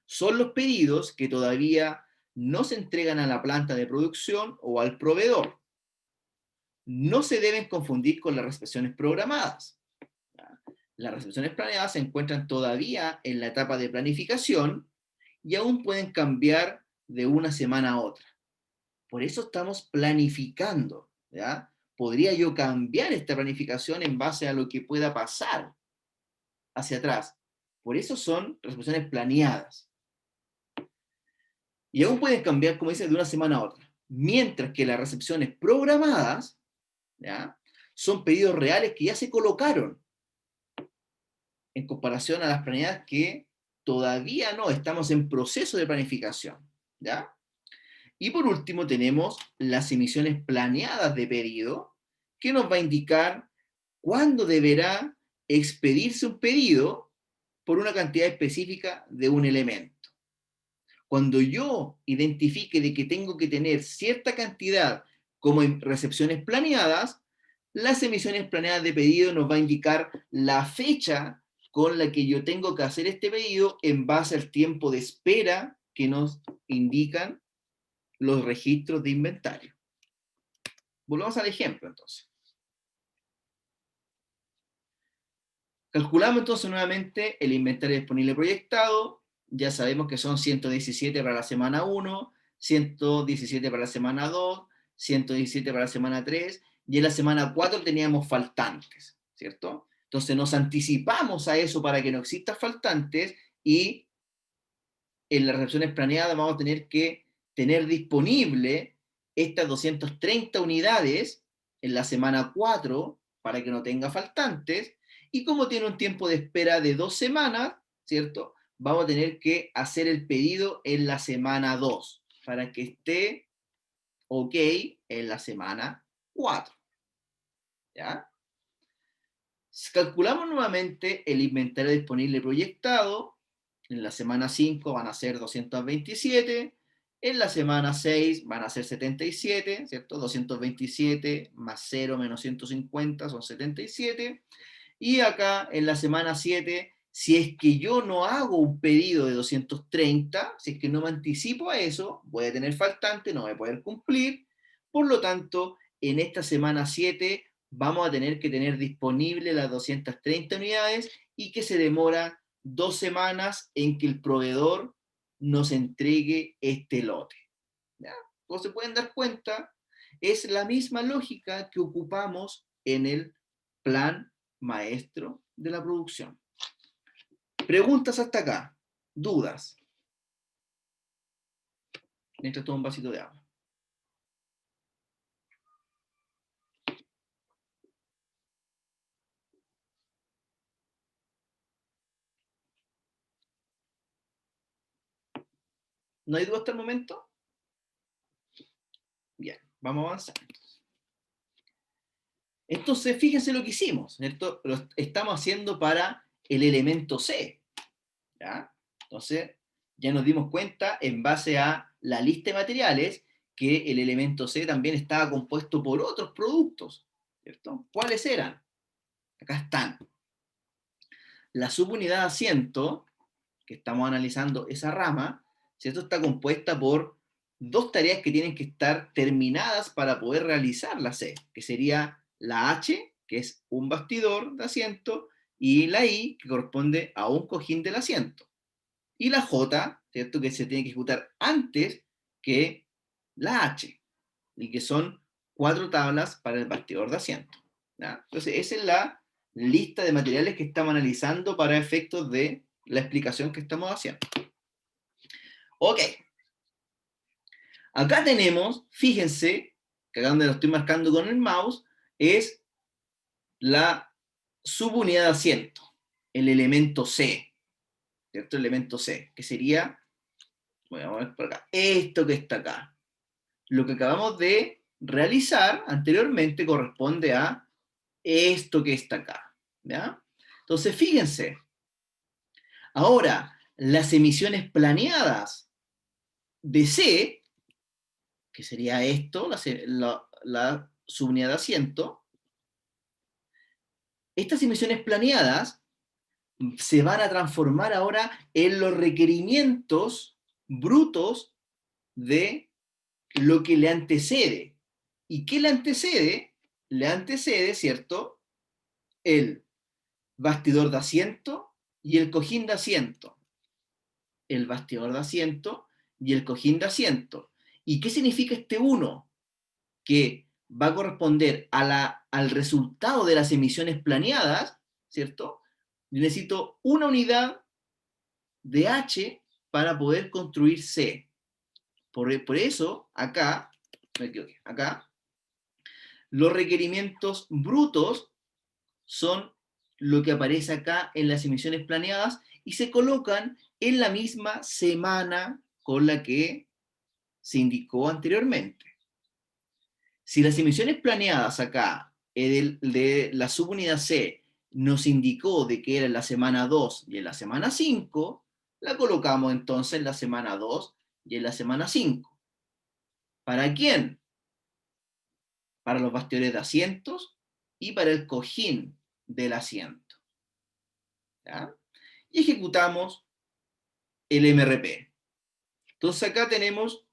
Son los pedidos que todavía no se entregan a la planta de producción o al proveedor. No se deben confundir con las recepciones programadas. Las recepciones planeadas se encuentran todavía en la etapa de planificación y aún pueden cambiar de una semana a otra. Por eso estamos planificando, ¿ya? Podría yo cambiar esta planificación en base a lo que pueda pasar hacia atrás. Por eso son recepciones planeadas. Y aún pueden cambiar, como dice, de una semana a otra. Mientras que las recepciones programadas, ¿ya? Son pedidos reales que ya se colocaron en comparación a las planeadas que todavía no, estamos en proceso de planificación, ¿ya? Y por último tenemos las emisiones planeadas de pedido, que nos va a indicar cuándo deberá expedirse un pedido por una cantidad específica de un elemento. Cuando yo identifique de que tengo que tener cierta cantidad como en recepciones planeadas, las emisiones planeadas de pedido nos va a indicar la fecha con la que yo tengo que hacer este pedido en base al tiempo de espera que nos indican los registros de inventario. Volvamos al ejemplo entonces. Calculamos entonces nuevamente el inventario disponible proyectado. Ya sabemos que son 117 para la semana 1, 117 para la semana 2, 117 para la semana 3, y en la semana 4 teníamos faltantes, ¿cierto? Entonces nos anticipamos a eso para que no existan faltantes, y en las recepciones planeadas vamos a tener que tener disponible estas 230 unidades en la semana 4 para que no tenga faltantes, y como tiene un tiempo de espera de 2 semanas, ¿cierto? Vamos a tener que hacer el pedido en la semana 2 para que esté ok en la semana 4. ¿Ya? Calculamos nuevamente el inventario disponible proyectado. En la semana 5 van a ser 227, en la semana 6 van a ser 77, ¿cierto? 227 más 0 menos 150 son 77. Y acá en la semana 7, si es que yo no hago un pedido de 230, si es que no me anticipo a eso, voy a tener faltante, no voy a poder cumplir. Por lo tanto, en esta semana 7 vamos a tener que tener disponible las 230 unidades, y que se demora 2 semanas en que el proveedor nos entregue este lote. ¿Ya? Como se pueden dar cuenta, es la misma lógica que ocupamos en el plan maestro de la producción. Preguntas hasta acá, dudas. Mientras tomo un vasito de agua. ¿No hay duda hasta el momento? Bien, vamos a avanzar. Entonces, fíjense lo que hicimos. Esto lo estamos haciendo para el elemento C. ¿Ya? Entonces, ya nos dimos cuenta, en base a la lista de materiales, que el elemento C también estaba compuesto por otros productos. ¿Cierto? ¿Cuáles eran? Acá están. La subunidad de asiento, que estamos analizando esa rama, ¿cierto? Está compuesta por dos tareas que tienen que estar terminadas para poder realizar la C, que sería la H, que es un bastidor de asiento, y la I, que corresponde a un cojín del asiento. Y la J, ¿cierto? Que se tiene que ejecutar antes que la H, y que son 4 tablas para el bastidor de asiento. ¿Ya? Entonces, esa es la lista de materiales que estamos analizando para efectos de la explicación que estamos haciendo. Ok. Acá tenemos, fíjense, que acá donde lo estoy marcando con el mouse, es la subunidad de asiento, el elemento C, ¿cierto? El elemento C, que sería, voy a ver por acá, esto que está acá. Lo que acabamos de realizar anteriormente corresponde a esto que está acá, ¿ya? Entonces, fíjense, ahora, las emisiones planeadas de C, que sería esto, la subunidad de asiento, estas emisiones planeadas se van a transformar ahora en los requerimientos brutos de lo que le antecede. ¿Y qué le antecede? Le antecede, ¿cierto?, el bastidor de asiento y el cojín de asiento. El bastidor de asiento y el cojín de asiento. ¿Y qué significa este 1? Que va a corresponder al resultado de las emisiones planeadas, ¿cierto? Yo necesito una unidad de H para poder construir C. Por eso, acá, me equivoqué, acá, los requerimientos brutos son lo que aparece acá en las emisiones planeadas y se colocan en la misma semana con la que se indicó anteriormente. Si las emisiones planeadas acá de la subunidad C nos indicó de que era en la semana 2 y en la semana 5, la colocamos entonces en la semana 2 y en la semana 5. ¿Para quién? Para los bastidores de asientos y para el cojín del asiento. ¿Ya? Y ejecutamos el MRP. Entonces acá tenemos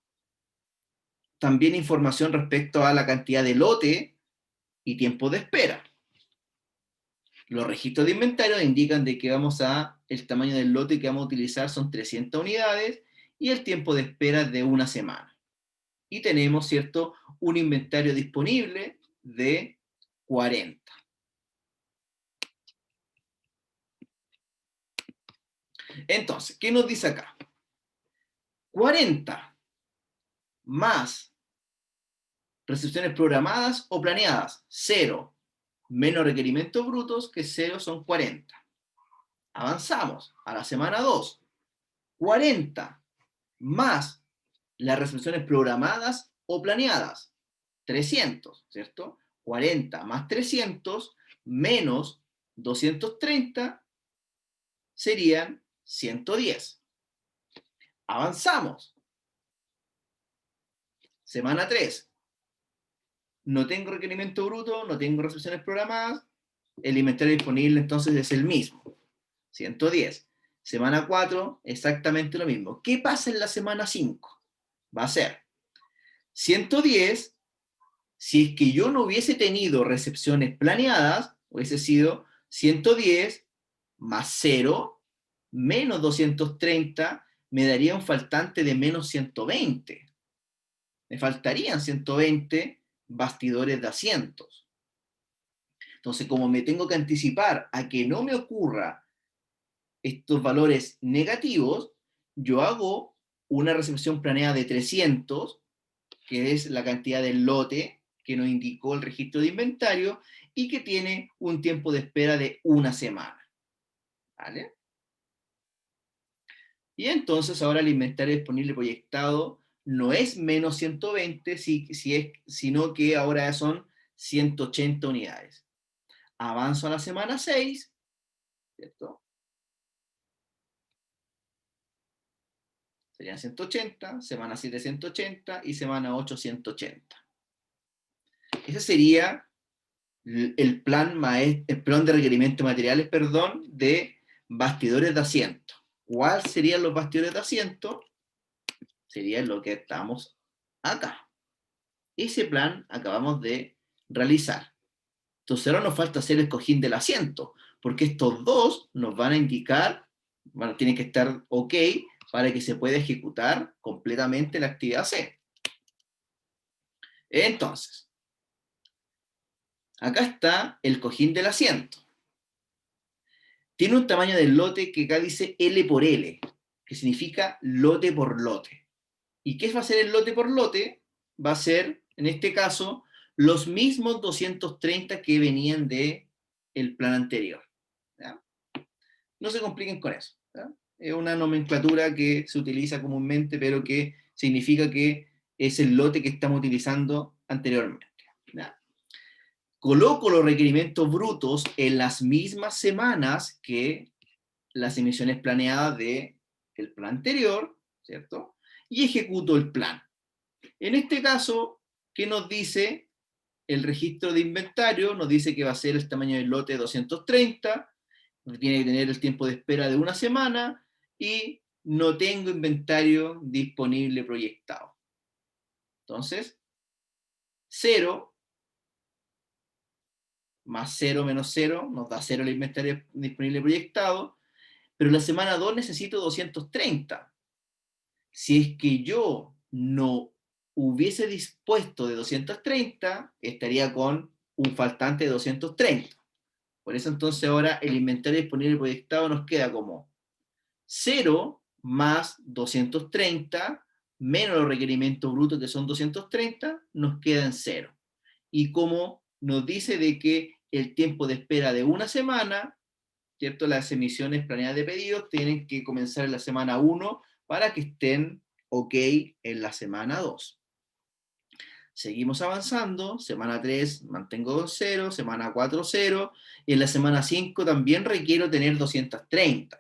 también información respecto a la cantidad de lote y tiempo de espera. Los registros de inventario indican de que el tamaño del lote que vamos a utilizar son 300 unidades y el tiempo de espera es de una semana. Y tenemos, ¿cierto?, un inventario disponible de 40. Entonces, ¿qué nos dice acá? 40 más recepciones programadas o planeadas, 0, menos requerimientos brutos, que 0 son 40. Avanzamos a la semana 2. 40 más las recepciones programadas o planeadas, 300, ¿cierto? 40 más 300 menos 230 serían 110. Avanzamos. Semana 3. No tengo requerimiento bruto, no tengo recepciones programadas, el inventario disponible entonces es el mismo, 110. Semana 4, exactamente lo mismo. ¿Qué pasa en la semana 5? Va a ser 110, si es que yo no hubiese tenido recepciones planeadas, hubiese sido 110 más 0 menos 230, me daría un faltante de menos 120. Me faltarían 120 bastidores de asientos. Entonces, como me tengo que anticipar a que no me ocurra estos valores negativos, yo hago una recepción planeada de 300, que es la cantidad del lote que nos indicó el registro de inventario y que tiene un tiempo de espera de una semana. ¿Vale? Y entonces ahora el inventario disponible proyectado no es menos 120, sino que ahora son 180 unidades. Avanzo a la semana 6, ¿cierto? Serían 180, semana 7 180 y semana 8 180. Ese sería el plan de requerimiento de materiales, perdón, de bastidores de asiento. ¿Cuáles serían los bastidores de asiento? Sería lo que estamos acá. Ese plan acabamos de realizar. Entonces ahora nos falta hacer el cojín del asiento, porque estos dos nos van a indicar, bueno, tienen que estar ok para que se pueda ejecutar completamente la actividad C. Entonces, acá está el cojín del asiento. Tiene un tamaño del lote que acá dice L por L, que significa lote por lote. ¿Y qué va a ser el lote por lote? Va a ser, en este caso, los mismos 230 que venían del plan anterior. ¿Ya? No se compliquen con eso. ¿Ya? Es una nomenclatura que se utiliza comúnmente, pero que significa que es el lote que estamos utilizando anteriormente. ¿Ya? Coloco los requerimientos brutos en las mismas semanas que las emisiones planeadas del plan anterior, ¿cierto? Y ejecuto el plan. En este caso, ¿qué nos dice el registro de inventario? Nos dice que va a ser el tamaño del lote 230, tiene que tener el tiempo de espera de una semana y no tengo inventario disponible proyectado. Entonces, 0 más 0 menos 0 nos da 0 el inventario disponible proyectado, pero en la semana 2 necesito 230. Si es que yo no hubiese dispuesto de 230, estaría con un faltante de 230. Por eso entonces ahora el inventario disponible proyectado nos queda como 0 más 230 menos los requerimientos brutos que son 230, nos queda en 0. Y como nos dice de que el tiempo de espera de una semana, ¿cierto? Las emisiones planeadas de pedidos tienen que comenzar en la semana 1 para que estén ok en la semana 2. Seguimos avanzando, semana 3 mantengo 0, semana 4 0, y en la semana 5 también requiero tener 230.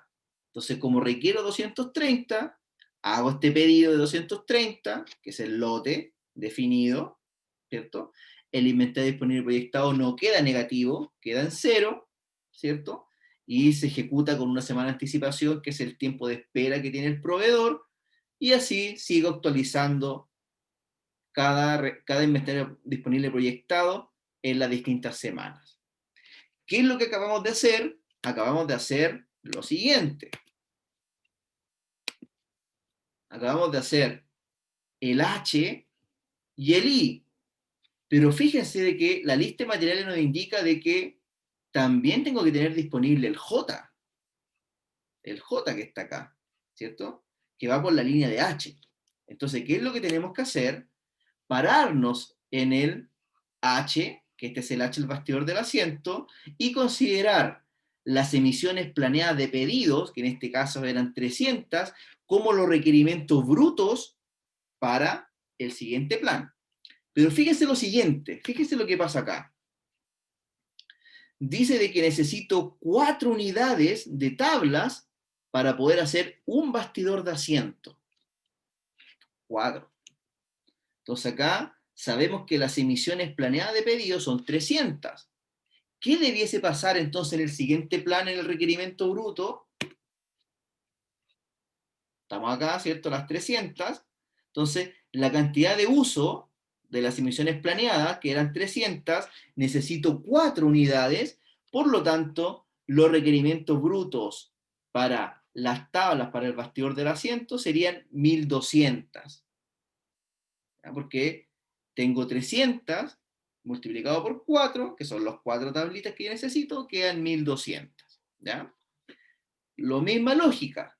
Entonces, como requiero 230, hago este pedido de 230, que es el lote definido, ¿cierto? El inventario disponible proyectado no queda negativo, queda en 0, ¿cierto? Y se ejecuta con una semana de anticipación, que es el tiempo de espera que tiene el proveedor, y así sigo actualizando cada inventario disponible proyectado en las distintas semanas. ¿Qué es lo que acabamos de hacer? Acabamos de hacer lo siguiente. Acabamos de hacer el H y el I. Pero fíjense de que la lista de materiales nos indica de que también tengo que tener disponible el J que está acá, ¿cierto? Que va por la línea de H. Entonces, ¿qué es lo que tenemos que hacer? Pararnos en el H, que este es el H, el bastidor del asiento, y considerar las emisiones planeadas de pedidos, que en este caso eran 300, como los requerimientos brutos para el siguiente plan. Pero fíjense lo siguiente, fíjense lo que pasa acá. Dice de que necesito 4 unidades de tablas para poder hacer un bastidor de asiento. 4. Entonces acá sabemos que las emisiones planeadas de pedido son 300. ¿Qué debiese pasar entonces en el siguiente plan en el requerimiento bruto? Estamos acá, ¿cierto? Las 300. Entonces, la cantidad de uso de las emisiones planeadas, que eran 300, necesito 4 unidades, por lo tanto, los requerimientos brutos para las tablas para el bastidor del asiento serían 1200. ¿Ya? Porque tengo 300 multiplicado por 4, que son los 4 tablitas que yo necesito, quedan 1200. ¿Ya? Lo misma lógica.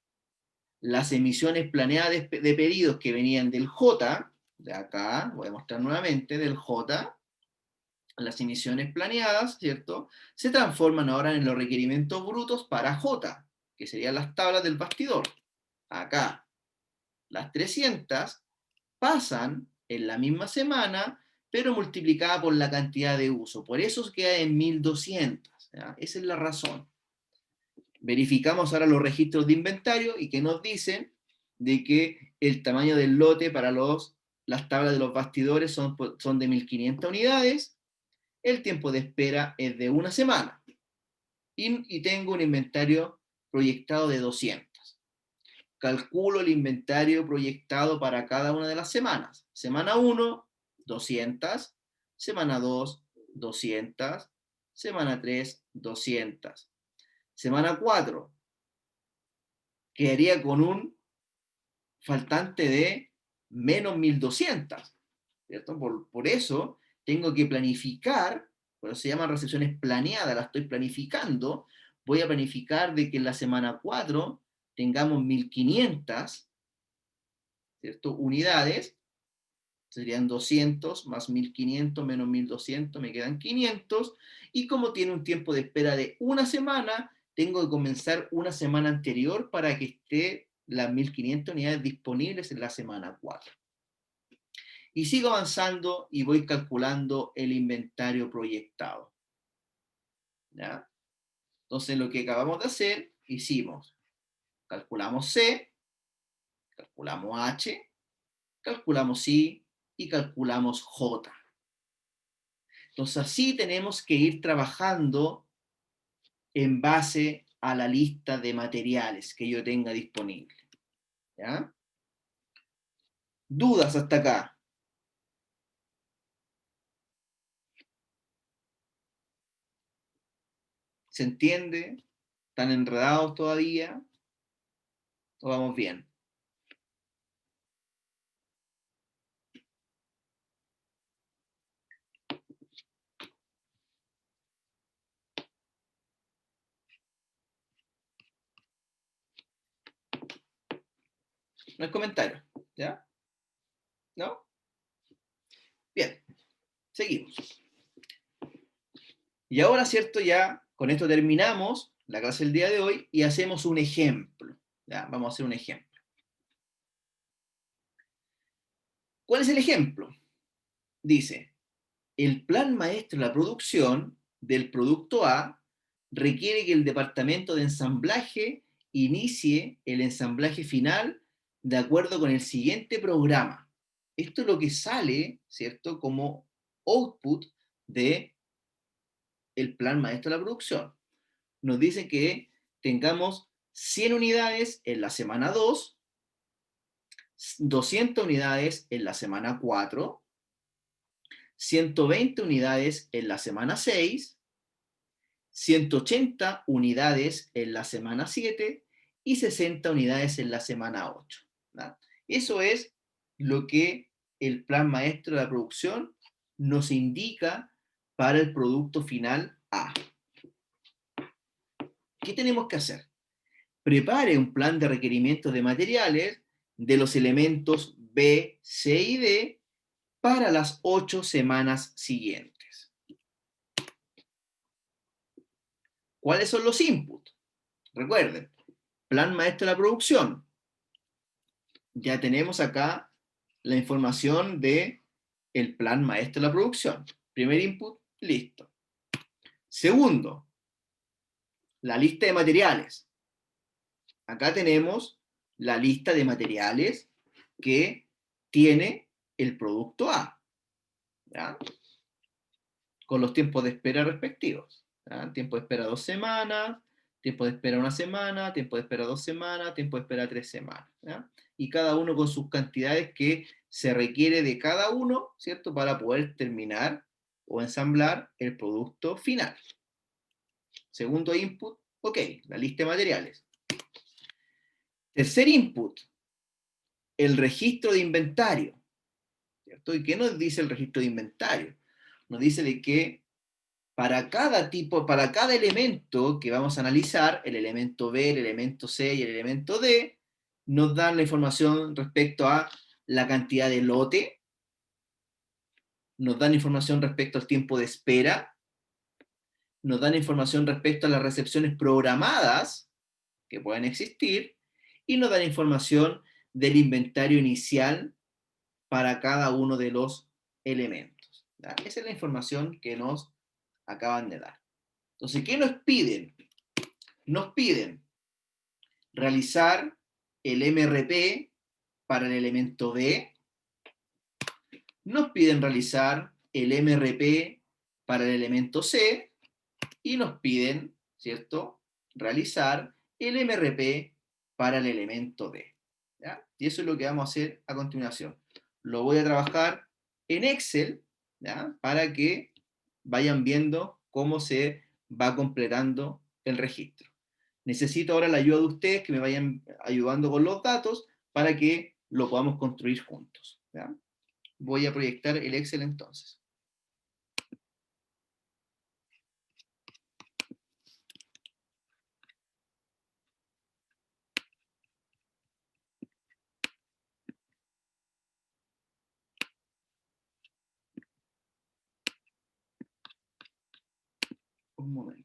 Las emisiones planeadas de pedidos que venían del J, de acá, voy a mostrar nuevamente, del J, las emisiones planeadas, ¿cierto? Se transforman ahora en los requerimientos brutos para J, que serían las tablas del bastidor. acá. Las 300 pasan en la misma semana, pero multiplicada por la cantidad de uso. Por eso queda en 1200. ¿Ya? Esa es la razón. Verificamos ahora los registros de inventario y que nos dicen de que el tamaño del lote para las tablas de los bastidores son de 1500 unidades, el tiempo de espera es de una semana y tengo un inventario proyectado de 200. Calculo el inventario proyectado para cada una de las semanas. Semana 1, 200. Semana 2, 200. Semana 3, 200. Semana 4, quedaría con un faltante de menos 1200. ¿Cierto? Por eso tengo que planificar, por eso se llaman recepciones planeadas, la estoy planificando. Voy a planificar de que en la semana 4 tengamos 1500, ¿cierto? Unidades, serían 200 más 1500 menos 1200, me quedan 500, y como tiene un tiempo de espera de una semana, tengo que comenzar una semana anterior para que esté las 1500 unidades disponibles en la semana 4. Y sigo avanzando y voy calculando el inventario proyectado. ¿Ya? Entonces lo que acabamos de hacer, hicimos, calculamos C, calculamos H, calculamos I y calculamos J. Entonces así tenemos que ir trabajando en base a la lista de materiales que yo tenga disponible. ¿Ya? ¿Dudas hasta acá? ¿Se entiende? ¿Están enredados todavía? ¿O vamos bien? No hay comentario. ¿Ya? ¿No? Bien, seguimos. Y ahora, ¿cierto? Ya con esto terminamos la clase del día de hoy y hacemos un ejemplo. ¿Ya? Vamos a hacer un ejemplo. ¿Cuál es el ejemplo? Dice, el plan maestro de la producción del producto A requiere que el departamento de ensamblaje inicie el ensamblaje final de acuerdo con el siguiente programa. Esto es lo que sale, ¿cierto? Como output de el plan maestro de la producción. Nos dice que tengamos 100 unidades en la semana 2, 200 unidades en la semana 4, 120 unidades en la semana 6, 180 unidades en la semana 7 y 60 unidades en la semana 8. ¿Verdad? Eso es lo que el plan maestro de la producción nos indica para el producto final A. ¿Qué tenemos que hacer? Prepare un plan de requerimientos de materiales de los elementos B, C y D para las 8 semanas siguientes. ¿Cuáles son los inputs? Recuerden, plan maestro de la producción. Ya tenemos acá la información de el plan maestro de la producción. Primer input, listo. Segundo, la lista de materiales. Acá tenemos la lista de materiales que tiene el producto A, ¿ya? Con los tiempos de espera respectivos. ¿Ya? Tiempo de espera 2 semanas, tiempo de espera 1 semana, tiempo de espera 2 semanas, tiempo de espera 3 semanas. ¿Ya? Y cada uno con sus cantidades que se requiere de cada uno, ¿cierto? Para poder terminar o ensamblar el producto final. Segundo input, ok, la lista de materiales. Tercer input, el registro de inventario. ¿Cierto? ¿Y qué nos dice el registro de inventario? Nos dice de que para cada tipo, para cada elemento que vamos a analizar, el elemento B, el elemento C y el elemento D, nos dan la información respecto a la cantidad de lote, nos dan información respecto al tiempo de espera, nos dan información respecto a las recepciones programadas que pueden existir, y nos da la información del inventario inicial para cada uno de los elementos. ¿Ya? Esa es la información que nos acaban de dar. Entonces, ¿qué nos piden? Nos piden realizar el MRP para el elemento B, nos piden realizar el MRP para el elemento C y nos piden, ¿cierto?, realizar el MRP para el elemento D. ¿Ya? Y eso es lo que vamos a hacer a continuación. Lo voy a trabajar en Excel, ¿ya?, para que vayan viendo cómo se va completando el registro. Necesito ahora la ayuda de ustedes que me vayan ayudando con los datos para que lo podamos construir juntos. ¿Ya? Voy a proyectar el Excel entonces. Un momento.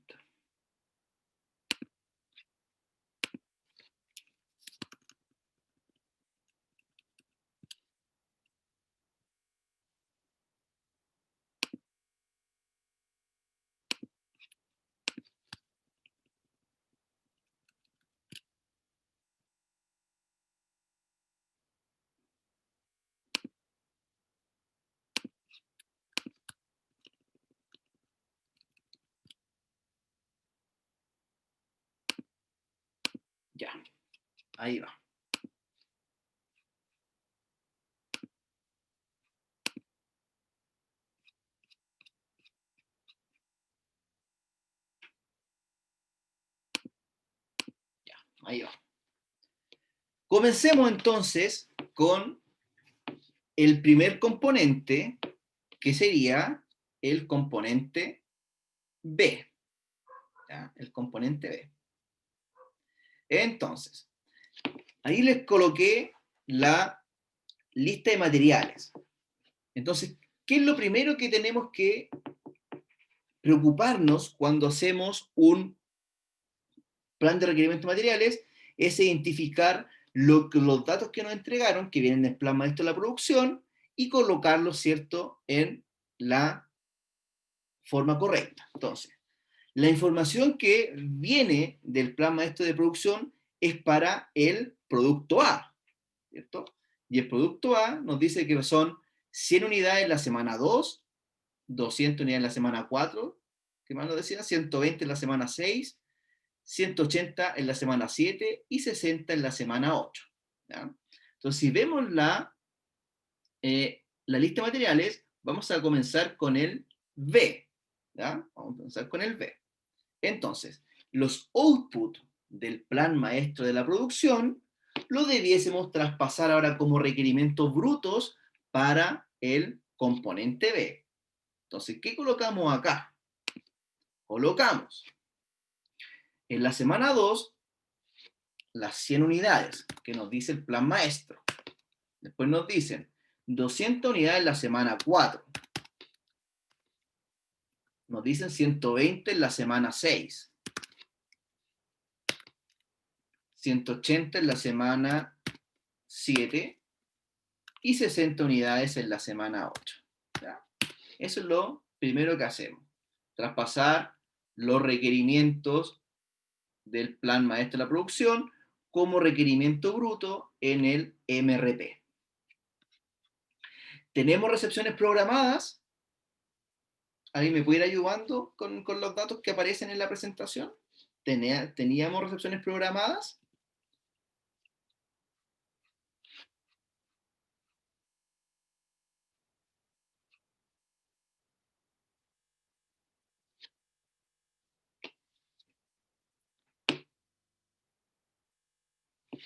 Ya, ahí va. Ya, ahí va. Comencemos entonces con el primer componente, que sería el componente B. ¿Ya? El componente B. Entonces, ahí les coloqué la lista de materiales. Entonces, ¿qué es lo primero que tenemos que preocuparnos cuando hacemos un plan de requerimientos de materiales? Es identificar los datos que nos entregaron, que vienen del plan maestro de la producción, y colocarlos, ¿cierto?, en la forma correcta. Entonces, la información que viene del plan maestro de producción es para el producto A, ¿cierto? Y el producto A nos dice que son 100 unidades en la semana 2, 200 unidades en la semana 4, que más nos decía, 120 en la semana 6, 180 en la semana 7 y 60 en la semana 8. ¿Ya? Entonces, si vemos la lista de materiales, vamos a comenzar con el B. ¿Ya? Vamos a comenzar con el B. Entonces, los output del plan maestro de la producción lo debiésemos traspasar ahora como requerimientos brutos para el componente B. Entonces, ¿qué colocamos acá? Colocamos en la semana 2 las 100 unidades que nos dice el plan maestro. Después nos dicen 200 unidades en la semana 4. Nos dicen 120 en la semana 6. 180 en la semana 7 y 60 unidades en la semana 8. ¿Ya? Eso es lo primero que hacemos. Traspasar los requerimientos del plan maestro de la producción como requerimiento bruto en el MRP. ¿Tenemos recepciones programadas? ¿Alguien me puede ir ayudando con los datos que aparecen en la presentación? ¿Teníamos recepciones programadas?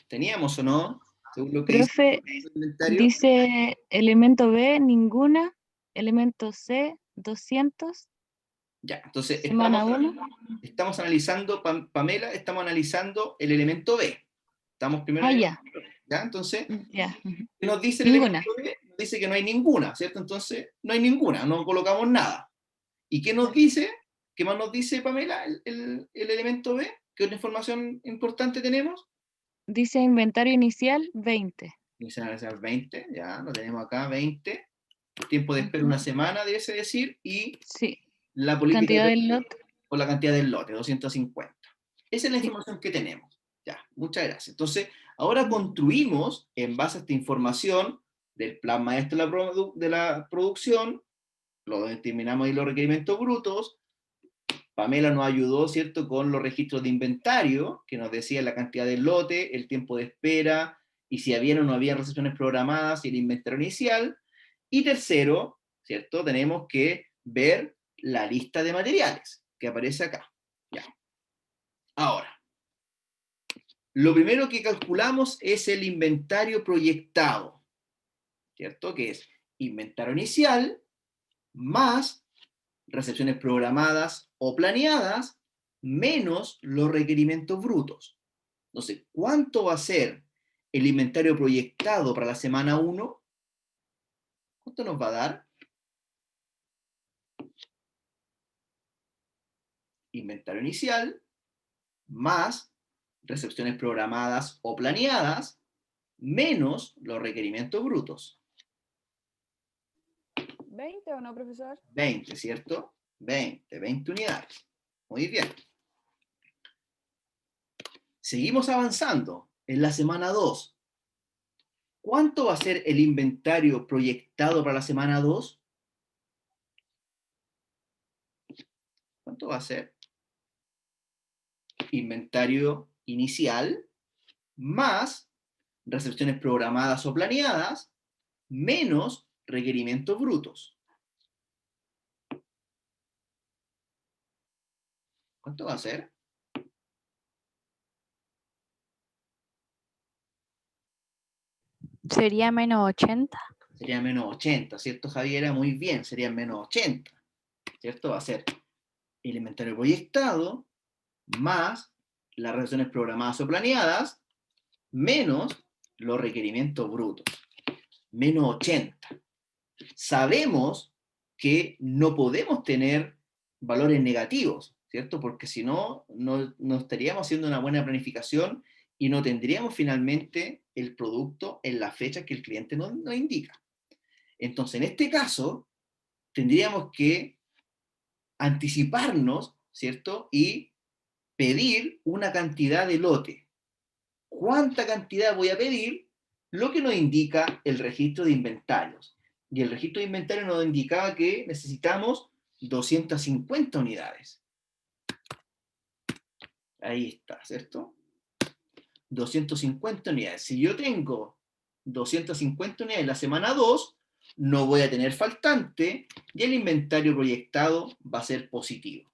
¿Teníamos o no? Según lo que dice Profe, el inventario. dice elemento B, ninguna, elemento C, 200, Ya, entonces semana 1. estamos analizando, Pamela, estamos analizando el elemento B. Estamos primero Ah, en el ya, elemento B, ¿ya? Entonces, ya. Ujú. ¿qué nos dice el Ninguna. elemento B? Nos dice que no hay ninguna, ¿cierto? Entonces, no hay ninguna, no colocamos nada. ¿Y qué nos dice? ¿Qué más nos dice, Pamela, el elemento B? ¿Qué otra información importante tenemos? Dice inventario inicial 20. Inicial 20, ya lo tenemos acá, 20. Tiempo de espera Ujú. una semana, debe decir, y Sí. la política Cantidad de del lote. por la cantidad del lote, 250. Esa es la Sí. información que tenemos. Ya, muchas gracias. Entonces, ahora construimos, en base a esta información del plan maestro de la producción, lo determinamos ahí los requerimientos brutos. Pamela nos ayudó, ¿cierto?, con los registros de inventario, que nos decía la cantidad del lote, el tiempo de espera, y si había o no había recepciones programadas y el inventario inicial. Y tercero, ¿cierto?, tenemos que ver la lista de materiales que aparece acá. Ya. Ahora, lo primero que calculamos es el inventario proyectado, ¿cierto? Que es inventario inicial más recepciones programadas o planeadas menos los requerimientos brutos. Entonces, ¿cuánto va a ser el inventario proyectado para la semana 1? ¿Cuánto nos va a dar? Inventario inicial más recepciones programadas o planeadas menos los requerimientos brutos. 20 o no, profesor? 20, ¿cierto? 20 unidades. Muy bien. Seguimos avanzando. En la semana 2, ¿cuánto va a ser el inventario proyectado para la semana 2? ¿Cuánto va a ser? Inventario inicial más recepciones programadas o planeadas menos requerimientos brutos. ¿Cuánto va a ser? Sería menos 80. Sería menos 80, ¿cierto, Javiera? Muy bien, serían menos 80, ¿cierto? Va a ser el inventario proyectado más las recepciones programadas o planeadas menos los requerimientos brutos. Menos 80. Sabemos que no podemos tener valores negativos, ¿cierto? Porque si no, no estaríamos haciendo una buena planificación y no tendríamos finalmente el producto en la fecha que el cliente nos indica. Entonces, en este caso, tendríamos que anticiparnos, ¿cierto? Y pedir una cantidad de lote. ¿Cuánta cantidad voy a pedir? Lo que nos indica el registro de inventarios. Y el registro de inventarios nos indicaba que necesitamos 250 unidades. Ahí está, ¿cierto? 250 unidades. Si yo tengo 250 unidades en la semana 2, no voy a tener faltante y el inventario proyectado va a ser positivo.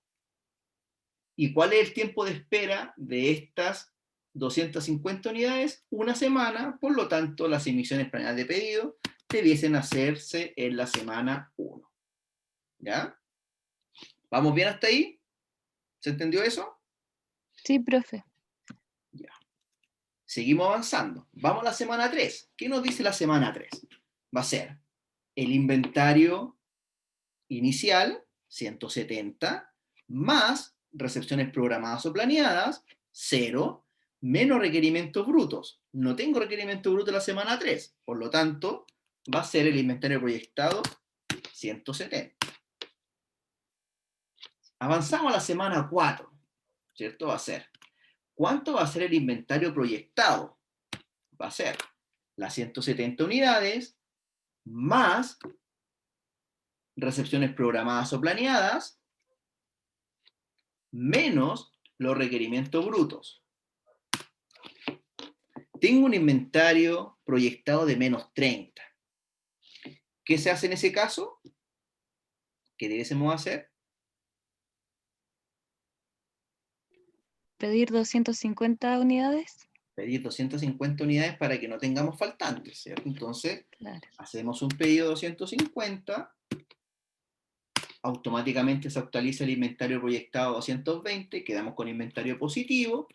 ¿Y cuál es el tiempo de espera de estas 250 unidades? Una semana, por lo tanto, las emisiones planeadas de pedido debiesen hacerse en la semana 1. ¿Ya? ¿Vamos bien hasta ahí? ¿Se entendió eso? Sí, profe. Ya. Seguimos avanzando. Vamos a la semana 3. ¿Qué nos dice la semana 3? Va a ser el inventario inicial, 170, más recepciones programadas o planeadas, 0, menos requerimientos brutos. No tengo requerimientos brutos la semana 3, por lo tanto, va a ser el inventario proyectado 170. Avanzamos a la semana 4, ¿cierto? Va a ser, ¿cuánto va a ser el inventario proyectado? Va a ser las 170 unidades más recepciones programadas o planeadas menos los requerimientos brutos. Tengo un inventario proyectado de menos 30. ¿Qué se hace en ese caso? ¿Qué debiésemos hacer? Pedir 250 unidades. Pedir 250 unidades para que no tengamos faltantes, ¿cierto? Entonces, Claro. hacemos un pedido de 250, automáticamente se actualiza el inventario proyectado a 220, quedamos con inventario positivo,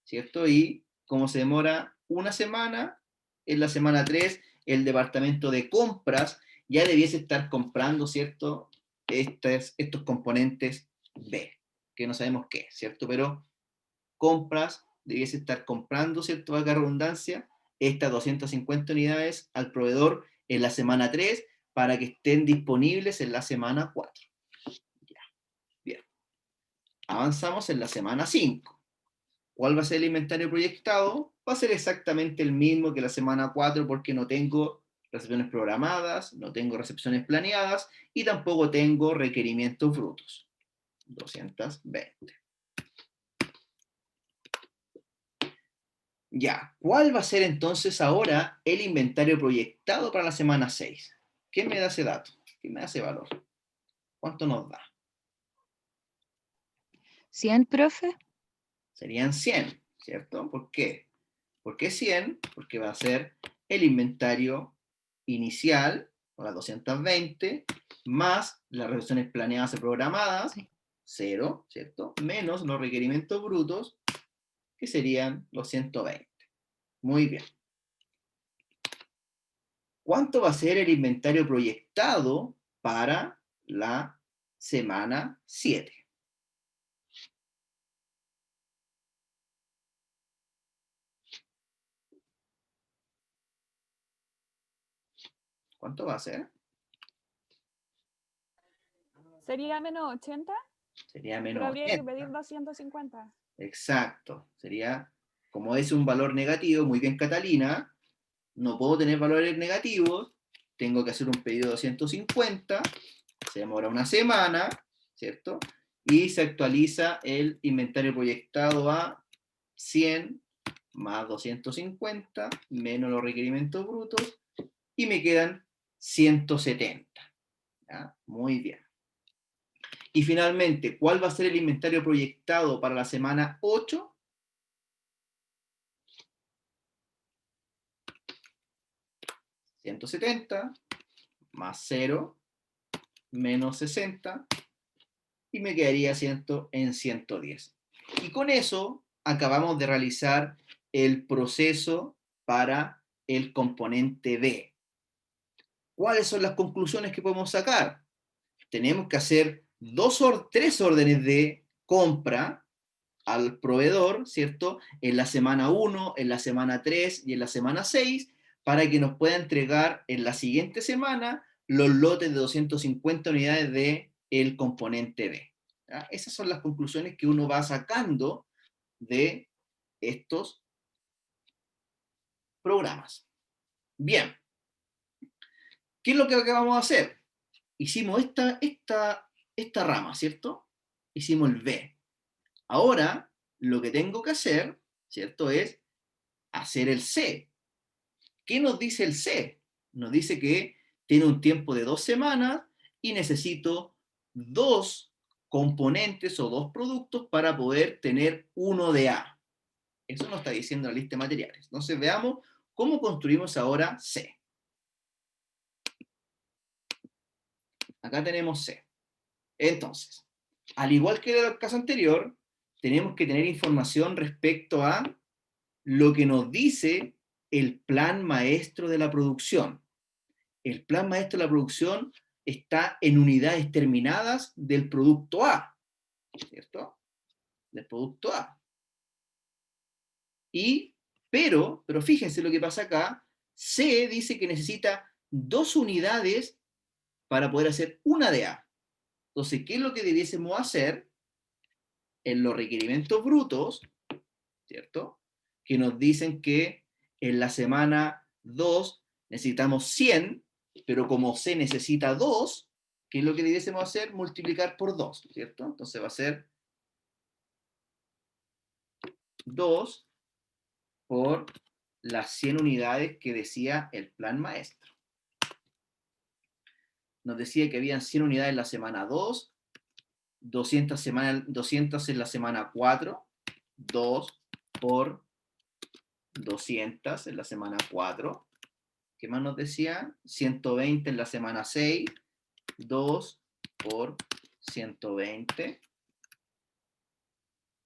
¿cierto? Y como se demora una semana, en la semana 3, el departamento de compras ya debiese estar comprando, ¿cierto? Estos componentes B, que no sabemos qué, ¿cierto? Pero compras debiese estar comprando, ¿cierto? Valga la redundancia, estas 250 unidades al proveedor en la semana 3 para que estén disponibles en la semana 4. Ya. Bien. Avanzamos en la semana 5. ¿Cuál va a ser el inventario proyectado? Va a ser exactamente el mismo que la semana 4 porque no tengo recepciones programadas, no tengo recepciones planeadas y tampoco tengo requerimientos brutos. 220. Ya, ¿cuál va a ser entonces ahora el inventario proyectado para la semana 6? ¿Qué me da ese dato? ¿Qué me da ese valor? ¿Cuánto nos da? 100, profe. Serían 100, ¿cierto? ¿Por qué? ¿Por qué 100? Porque va a ser el inventario inicial, o las 220, más las reducciones planeadas y programadas, Sí. 0, ¿cierto? Menos los requerimientos brutos, que serían los 120. Muy bien. ¿Cuánto va a ser el inventario proyectado para la semana 7? ¿Cuánto va a ser? ¿Sería menos 80? Sería Pero menos habría que 80. pedir 250. Exacto. Sería, como es un valor negativo, muy bien Catalina, no puedo tener valores negativos, tengo que hacer un pedido de 250, se demora una semana, ¿cierto? Y se actualiza el inventario proyectado a 100 más 250 menos los requerimientos brutos y me quedan 170. ¿Ya? Muy bien. Y finalmente, ¿cuál va a ser el inventario proyectado para la semana 8? $170 más 0 menos 60 y me quedaría 100 en 110. Y con eso acabamos de realizar el proceso para el componente B. ¿Cuáles son las conclusiones que podemos sacar? Tenemos que hacer tres órdenes de compra al proveedor, ¿cierto? En la semana 1, en la semana 3 y en la semana 6, para que nos pueda entregar en la siguiente semana los lotes de 250 unidades de el componente B. ¿Ya? Esas son las conclusiones que uno va sacando de estos programas. Bien, ¿qué es lo que vamos a hacer? Hicimos esta rama, ¿cierto? Hicimos el B. Ahora, lo que tengo que hacer, ¿cierto? Es hacer el C. ¿Qué nos dice el C? Nos dice que tiene un tiempo de 2 semanas y necesito 2 componentes o 2 productos para poder tener uno de A. Eso nos está diciendo la lista de materiales. Entonces veamos cómo construimos ahora C. Acá tenemos C. Entonces, al igual que en el caso anterior, tenemos que tener información respecto a lo que nos dice el plan maestro de la producción. El plan maestro de la producción está en unidades terminadas del producto A, ¿cierto? Del producto A. Pero fíjense lo que pasa acá, C dice que necesita 2 unidades para poder hacer una de A. Entonces, ¿qué es lo que debiésemos hacer en los requerimientos brutos, ¿cierto? Que nos dicen que en la semana 2 necesitamos 100, pero como C necesita 2, ¿qué es lo que debiésemos hacer? Multiplicar por 2, ¿cierto? Entonces va a ser 2 por las 100 unidades que decía el plan maestro. Nos decía que habían 100 unidades en la semana 2, 200 en la semana 4, 2 por 200 en la semana 4. ¿Qué más nos decía? 120 en la semana 6, 2 por 120,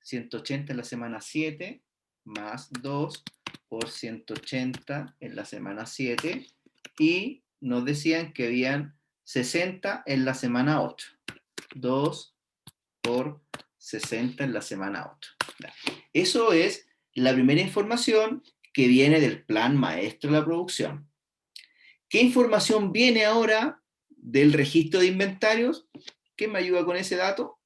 180 en la semana 7, más 2 por 180 en la semana 7, y nos decían que habían 60 en la semana 8, 2 por 60 en la semana 8. Eso es la primera información que viene del plan maestro de la producción. ¿Qué información viene ahora del registro de inventarios? ¿Quién me ayuda con ese dato?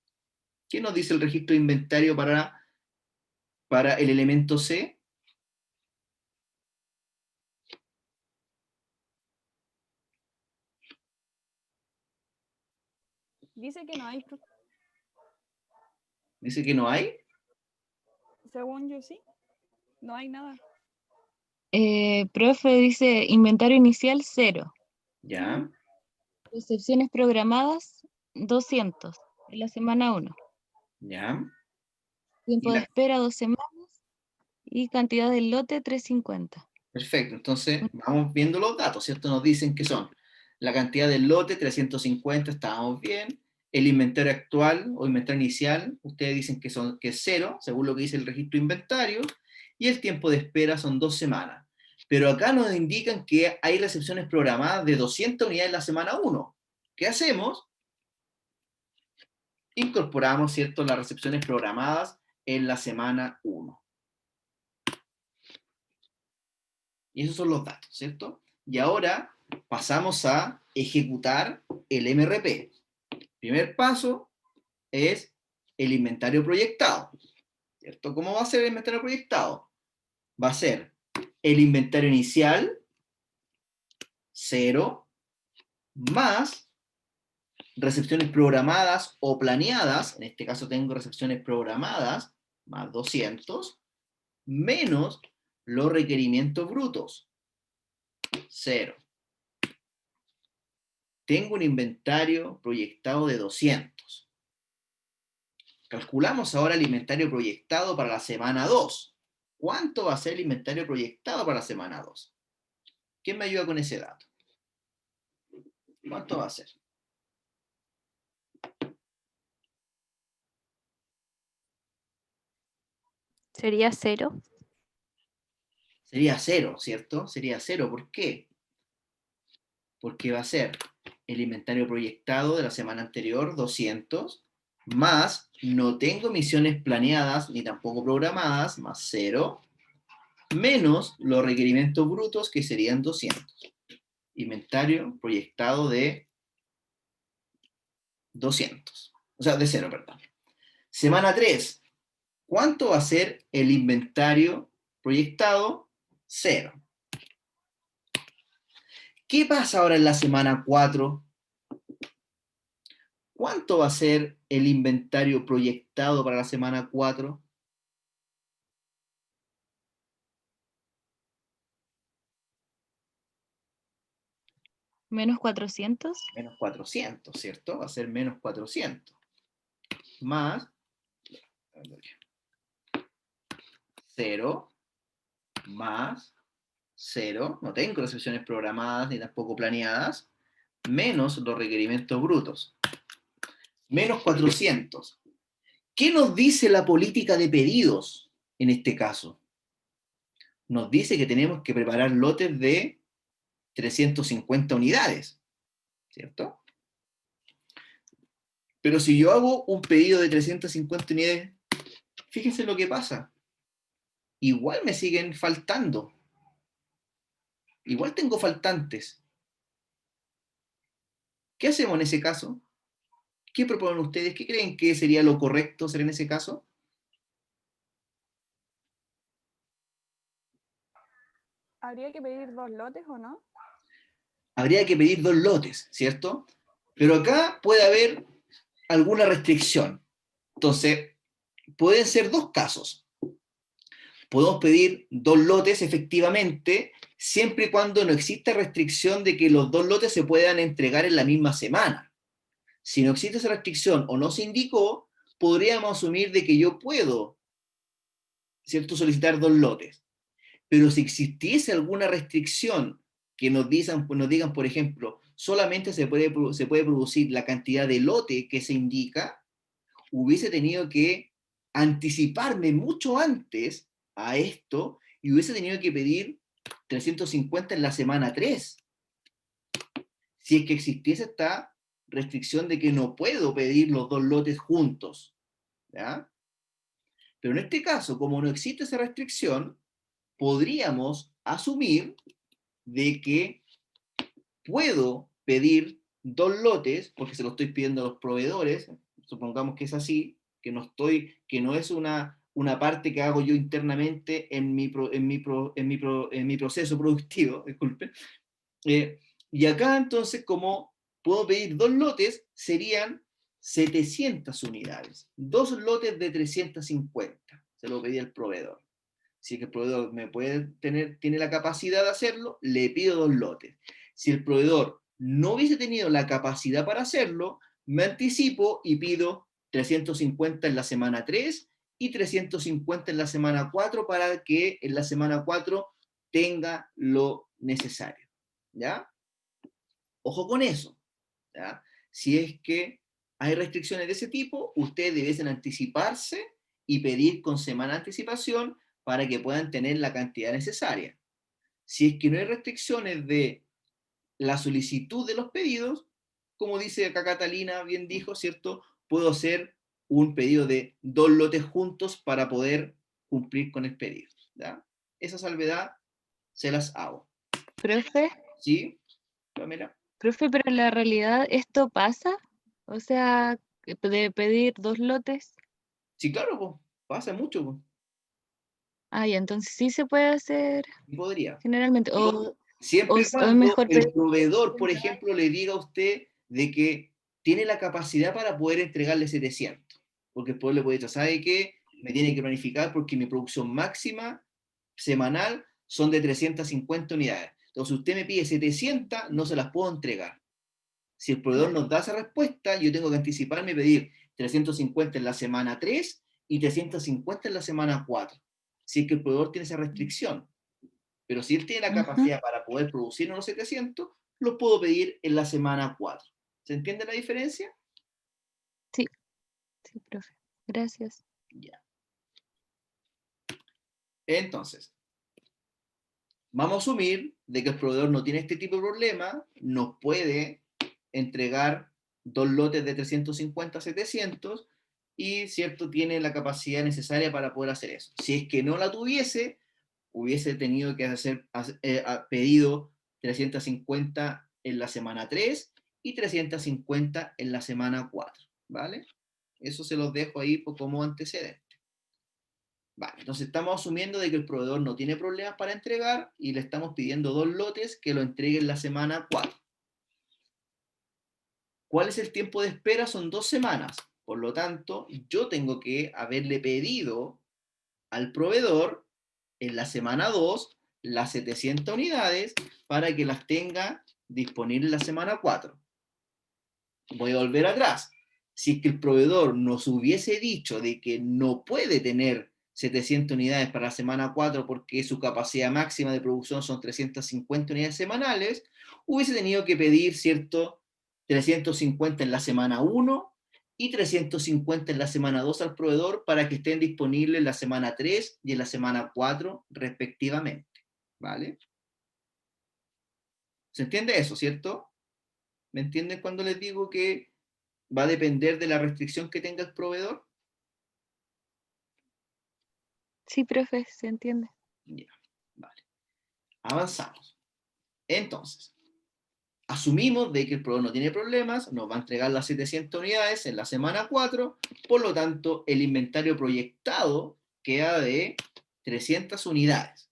¿Qué nos dice el registro de inventario para el elemento C? Dice que no hay, Dice que no hay. según yo sí, no hay nada. Profe, dice inventario inicial 0. Ya, Recepciones programadas 200 en la semana 1. ya. Tiempo Y de la- espera 2 semanas y cantidad del lote 350. Perfecto, entonces vamos viendo los datos, ¿cierto? Nos dicen que son la cantidad del lote, 350, estábamos bien. El inventario actual o inventario inicial, ustedes dicen que es 0, según lo que dice el registro de inventario, y el tiempo de espera son 2 semanas. Pero acá nos indican que hay recepciones programadas de 200 unidades en la semana 1. ¿Qué hacemos? Incorporamos, ¿cierto?, las recepciones programadas en la semana 1. Y esos son los datos, ¿cierto? Y ahora pasamos a ejecutar el MRP. Primer paso es el inventario proyectado, ¿cierto? ¿Cómo va a ser el inventario proyectado? Va a ser el inventario inicial, 0, más recepciones programadas o planeadas, en este caso tengo recepciones programadas, más 200, menos los requerimientos brutos, 0. Tengo un inventario proyectado de 200. Calculamos ahora el inventario proyectado para la semana 2. ¿Cuánto va a ser el inventario proyectado para la semana 2? ¿Quién me ayuda con ese dato? ¿Cuánto va a ser? Sería 0. Sería 0, ¿cierto? Sería 0. ¿Por qué? Porque va a ser el inventario proyectado de la semana anterior, 200, más no tengo misiones planeadas ni tampoco programadas, más 0, menos los requerimientos brutos, que serían 200. Inventario proyectado de 200. O sea, de 0, perdón. Semana 3. ¿Cuánto va a ser el inventario proyectado? 0. ¿Qué pasa ahora en la semana 4? ¿Cuánto va a ser el inventario proyectado para la semana 4? Menos 400. Menos 400, ¿cierto? Va a ser menos 400. Más 0, más 0, no tengo recepciones programadas ni tampoco planeadas, menos los requerimientos brutos. Menos 400. ¿Qué nos dice la política de pedidos en este caso? Nos dice que tenemos que preparar lotes de 350 unidades, ¿cierto? Pero si yo hago un pedido de 350 unidades, fíjense lo que pasa. Igual me siguen faltando. Igual tengo faltantes. ¿Qué hacemos en ese caso? ¿Qué proponen ustedes? ¿Qué creen que sería lo correcto hacer en ese caso? ¿Habría que pedir 2 lotes o no? Habría que pedir 2 lotes, ¿cierto? Pero acá puede haber alguna restricción. Entonces, pueden ser 2 casos. Podemos pedir 2 lotes efectivamente, siempre y cuando no exista restricción de que los 2 lotes se puedan entregar en la misma semana. Si no existe esa restricción o no se indicó, podríamos asumir de que yo puedo, ¿cierto?, solicitar 2 lotes. Pero si existiese alguna restricción que nos digan, por ejemplo, solamente se puede producir la cantidad de lote que se indica, hubiese tenido que anticiparme mucho antes a esto y hubiese tenido que pedir 350 en la semana 3. Si es que existiese esta restricción de que no puedo pedir los 2 lotes juntos, ¿ya? Pero en este caso, como no existe esa restricción, podríamos asumir de que puedo pedir 2 lotes, porque se lo estoy pidiendo a los proveedores, supongamos que es así, que no es una parte que hago yo internamente en mi proceso productivo, disculpe. Y acá entonces, como puedo pedir 2 lotes, serían 700 unidades. 2 lotes de 350, se lo pedí al proveedor. Si el proveedor tiene la capacidad de hacerlo, le pido 2 lotes. Si el proveedor no hubiese tenido la capacidad para hacerlo, me anticipo y pido 350 en la semana 3 y 350 en la semana 4 para que en la semana 4 tenga lo necesario. ¿Ya? Ojo con eso. ¿Ya? Si es que hay restricciones de ese tipo, ustedes debiesen anticiparse y pedir con semana de anticipación para que puedan tener la cantidad necesaria. Si es que no hay restricciones de la solicitud de los pedidos, como dice acá Catalina, bien dijo, ¿cierto? Puedo hacer un pedido de 2 lotes juntos para poder cumplir con el pedido. ¿Ya? Esa salvedad se las hago. Profe, ¿Sí? Pamela. profe, pero en la realidad esto pasa, o sea, de pedir 2 lotes. Sí, claro, pues, pasa mucho. Pues. Ay, entonces sí se puede hacer Y podría. generalmente, Siempre y o es cuando mejor el pedir. proveedor, por ejemplo, le diga a usted de que tiene la capacidad para poder entregarle 700. Porque el proveedor le puede decir, ¿sabe qué? Me tiene que planificar porque mi producción máxima semanal son de 350 unidades. Entonces, usted me pide 700, no se las puedo entregar. Si el proveedor nos da esa respuesta, yo tengo que anticiparme y pedir 350 en la semana 3 y 350 en la semana 4. Si es que el proveedor tiene esa restricción. Pero si él tiene la Ujú. capacidad para poder producirnos los 700, los puedo pedir en la semana 4. ¿Se entiende la diferencia? Sí, sí, profe. Gracias. Ya. Entonces, vamos a asumir de que el proveedor no tiene este tipo de problema, nos puede entregar 2 lotes de 350 a 700 y, ¿cierto?, tiene la capacidad necesaria para poder hacer eso. Si es que no la tuviese, hubiese tenido que pedido 350 en la semana 3 y 350 en la semana 4, ¿vale? Eso se los dejo ahí como antecedente. Vale, entonces estamos asumiendo de que el proveedor no tiene problemas para entregar y le estamos pidiendo 2 lotes que lo entreguen la semana 4. ¿Cuál es el tiempo de espera? Son 2 semanas. Por lo tanto, yo tengo que haberle pedido al proveedor en la semana 2 las 700 unidades para que las tenga disponibles la semana 4. Voy a volver atrás. Si es que el proveedor nos hubiese dicho de que no puede tener 700 unidades para la semana 4 porque su capacidad máxima de producción son 350 unidades semanales, hubiese tenido que pedir, ¿cierto?, 350 en la semana 1 y 350 en la semana 2 al proveedor para que estén disponibles en la semana 3 y en la semana 4 respectivamente. ¿Vale? ¿Se entiende eso, cierto? ¿Me entienden cuando les digo que va a depender de la restricción que tenga el proveedor? Sí, profe, se entiende. Ya, vale. Avanzamos. Entonces, asumimos de que el proveedor no tiene problemas, nos va a entregar las 700 unidades en la semana 4, por lo tanto, el inventario proyectado queda de 300 unidades.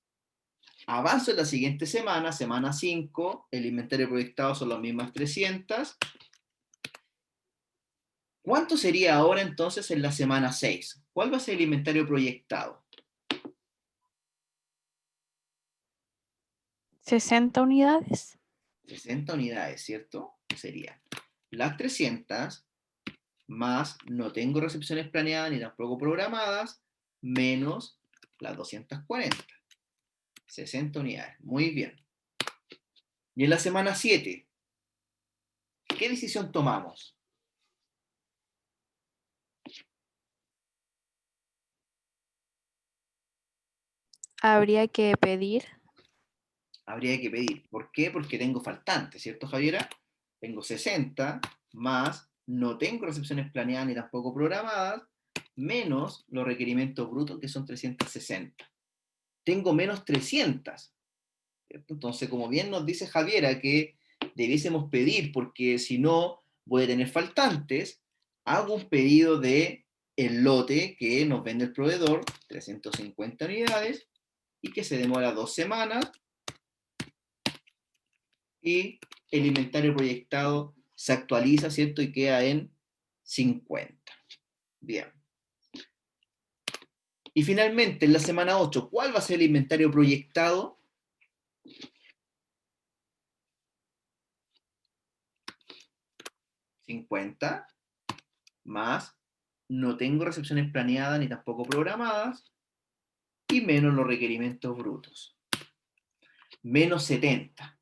Avanzo en la siguiente semana, semana 5, el inventario proyectado son las mismas 300. ¿Cuánto sería ahora entonces en la semana 6? ¿Cuál va a ser el inventario proyectado? 60 unidades. 60 unidades, ¿cierto? Sería las 300 más no tengo recepciones planeadas ni tampoco programadas, menos las 240. 60 unidades. Muy bien. Y en la semana 7, ¿qué decisión tomamos? Habría que pedir. Habría que pedir. ¿Por qué? Porque tengo faltantes, ¿cierto, Javiera? Tengo 60 más no tengo recepciones planeadas ni tampoco programadas, menos los requerimientos brutos, que son 360. Tengo menos 300. ¿Cierto? Entonces, como bien nos dice Javiera que debiésemos pedir, porque si no voy a tener faltantes, hago un pedido de el lote que nos vende el proveedor, 350 unidades, y que se demora 2 semanas, y el inventario proyectado se actualiza, ¿cierto? Y queda en 50. Bien. Y finalmente, en la semana 8, ¿cuál va a ser el inventario proyectado? $50 más, no tengo recepciones planeadas ni tampoco programadas, y menos los requerimientos brutos. Menos 70.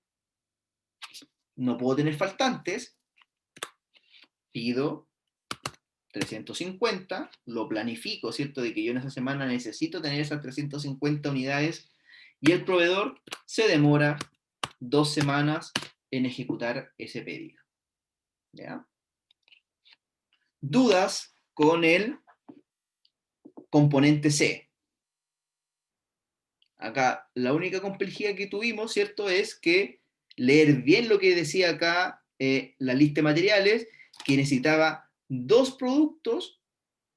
No puedo tener faltantes, pido 350, lo planifico, ¿cierto? De que yo en esa semana necesito tener esas 350 unidades, y el proveedor se demora 2 semanas en ejecutar ese pedido. ¿Ya? Dudas con el componente C. Acá la única complejidad que tuvimos, ¿cierto? Es que leer bien lo que decía acá la lista de materiales, que necesitaba 2 productos,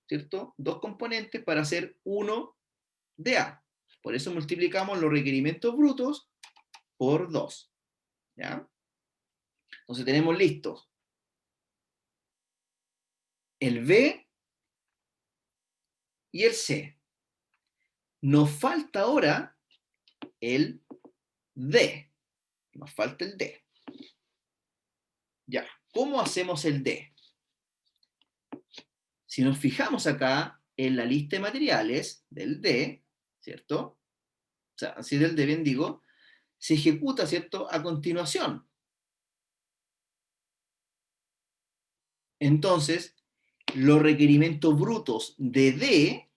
¿cierto? 2 componentes para hacer uno de A. Por eso multiplicamos los requerimientos brutos por 2. ¿Ya? Entonces tenemos listos el B y el C. Nos falta ahora el D. Nos falta el D. Ya, ¿cómo hacemos el D? Si nos fijamos acá en la lista de materiales del D, ¿cierto? O sea, así del D, bien digo, se ejecuta, ¿cierto?, a continuación. Entonces, los requerimientos brutos de D,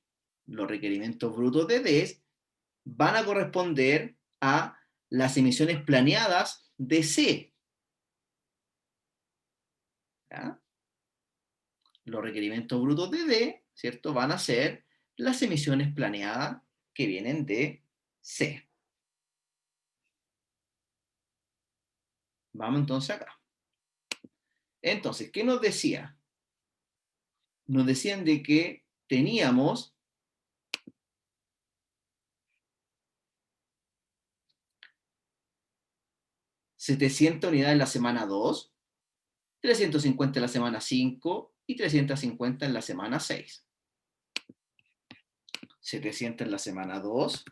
van a corresponder a las emisiones planeadas de C. ¿Ya? Los requerimientos brutos de D, ¿cierto?, van a ser las emisiones planeadas que vienen de C. Vamos entonces acá. Entonces, ¿qué nos decía? Nos decían de que teníamos $700 unidades en la semana 2, 350 en la semana 5 y 350 en la semana 6. 700 en la semana 2,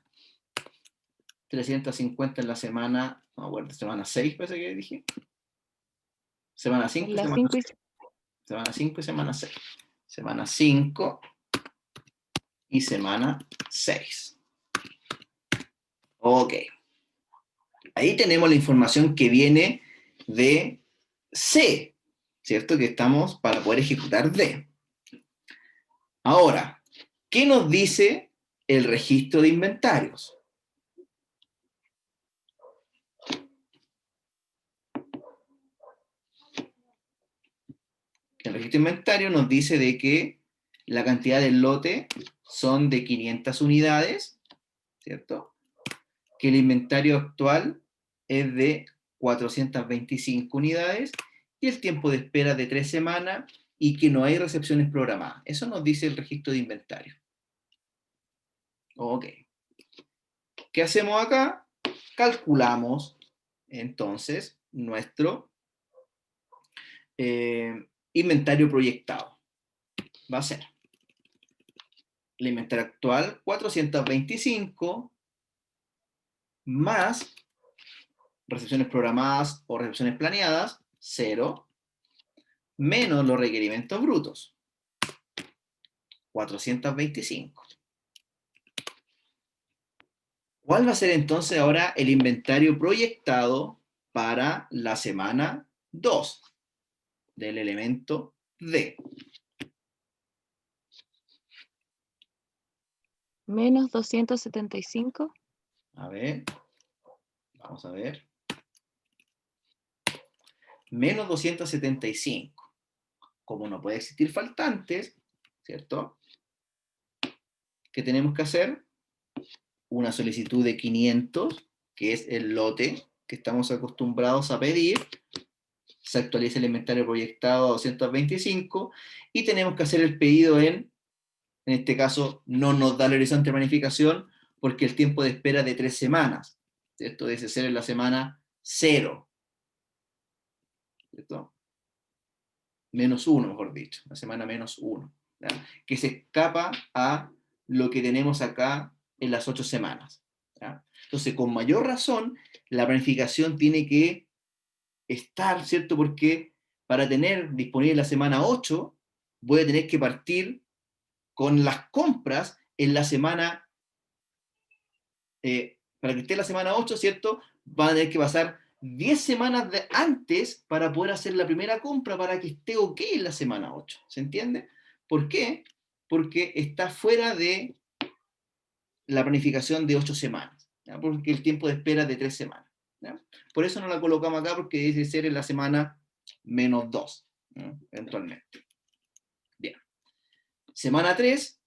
350 en la semana, no me acuerdo, semana 6 parece que dije. Semana 5 y Las semana 5 y 6. Semana 5 y semana 6. Semana 5 y semana 6. Ok. Ahí tenemos la información que viene de C, ¿cierto? Que estamos para poder ejecutar D. Ahora, ¿qué nos dice el registro de inventarios? El registro de inventario nos dice de que la cantidad del lote son de 500 unidades, ¿cierto? Que el inventario actual es de 425 unidades y el tiempo de espera de 3 semanas y que no hay recepciones programadas. Eso nos dice el registro de inventario. Ok. ¿Qué hacemos acá? Calculamos entonces nuestro inventario proyectado. Va a ser el inventario actual 425 más recepciones programadas o recepciones planeadas, 0, menos los requerimientos brutos, 425. ¿Cuál va a ser entonces ahora el inventario proyectado para la semana 2 del elemento D? menos 275. A ver, vamos a ver. Menos 275. Como no puede existir faltantes, ¿cierto? ¿qué tenemos que hacer? Una solicitud de 500, que es el lote que estamos acostumbrados a pedir. Se actualiza el inventario proyectado a 225 y tenemos que hacer el pedido en este caso no nos da el horizonte de planificación porque el tiempo de espera es de 3 semanas. Esto debe ser en la semana 0. ¿Cierto? -1, mejor dicho, la semana -1, ¿ya? Que se escapa a lo que tenemos acá en las 8 semanas. ¿Ya? Entonces, con mayor razón, la planificación tiene que estar, ¿cierto? Porque para tener disponible la semana 8, voy a tener que partir con las compras en la semana, para que esté en la semana 8, ¿cierto? Van a tener que pasar 10 semanas antes para poder hacer la primera compra para que esté ok en la semana 8. ¿Se entiende? ¿Por qué? Porque está fuera de la planificación de 8 semanas, ¿ya? Porque el tiempo de espera es de 3 semanas. ¿Ya? Por eso no la colocamos acá, porque debe ser en la semana -2, ¿no? Eventualmente. Bien. Semana 3,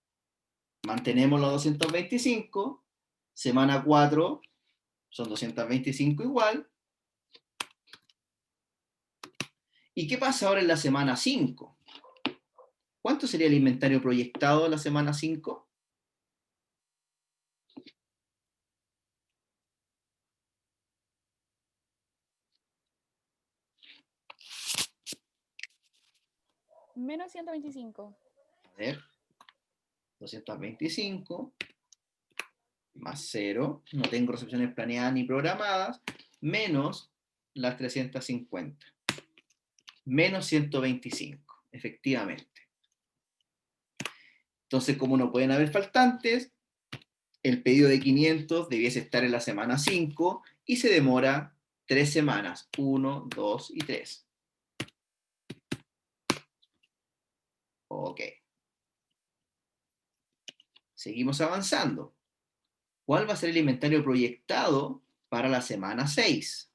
mantenemos los 225. Semana 4, son 225 igual. ¿Y qué pasa ahora en la semana 5? ¿Cuánto sería el inventario proyectado en la semana 5? Menos 125. A ver, 225 más 0, no tengo recepciones planeadas ni programadas, menos las 350, menos 125, efectivamente. Entonces, como no pueden haber faltantes, el pedido de 500 debiese estar en la semana 5 y se demora 3 semanas, 1, 2 y 3. Ok. Seguimos avanzando. ¿Cuál va a ser el inventario proyectado para la semana 6?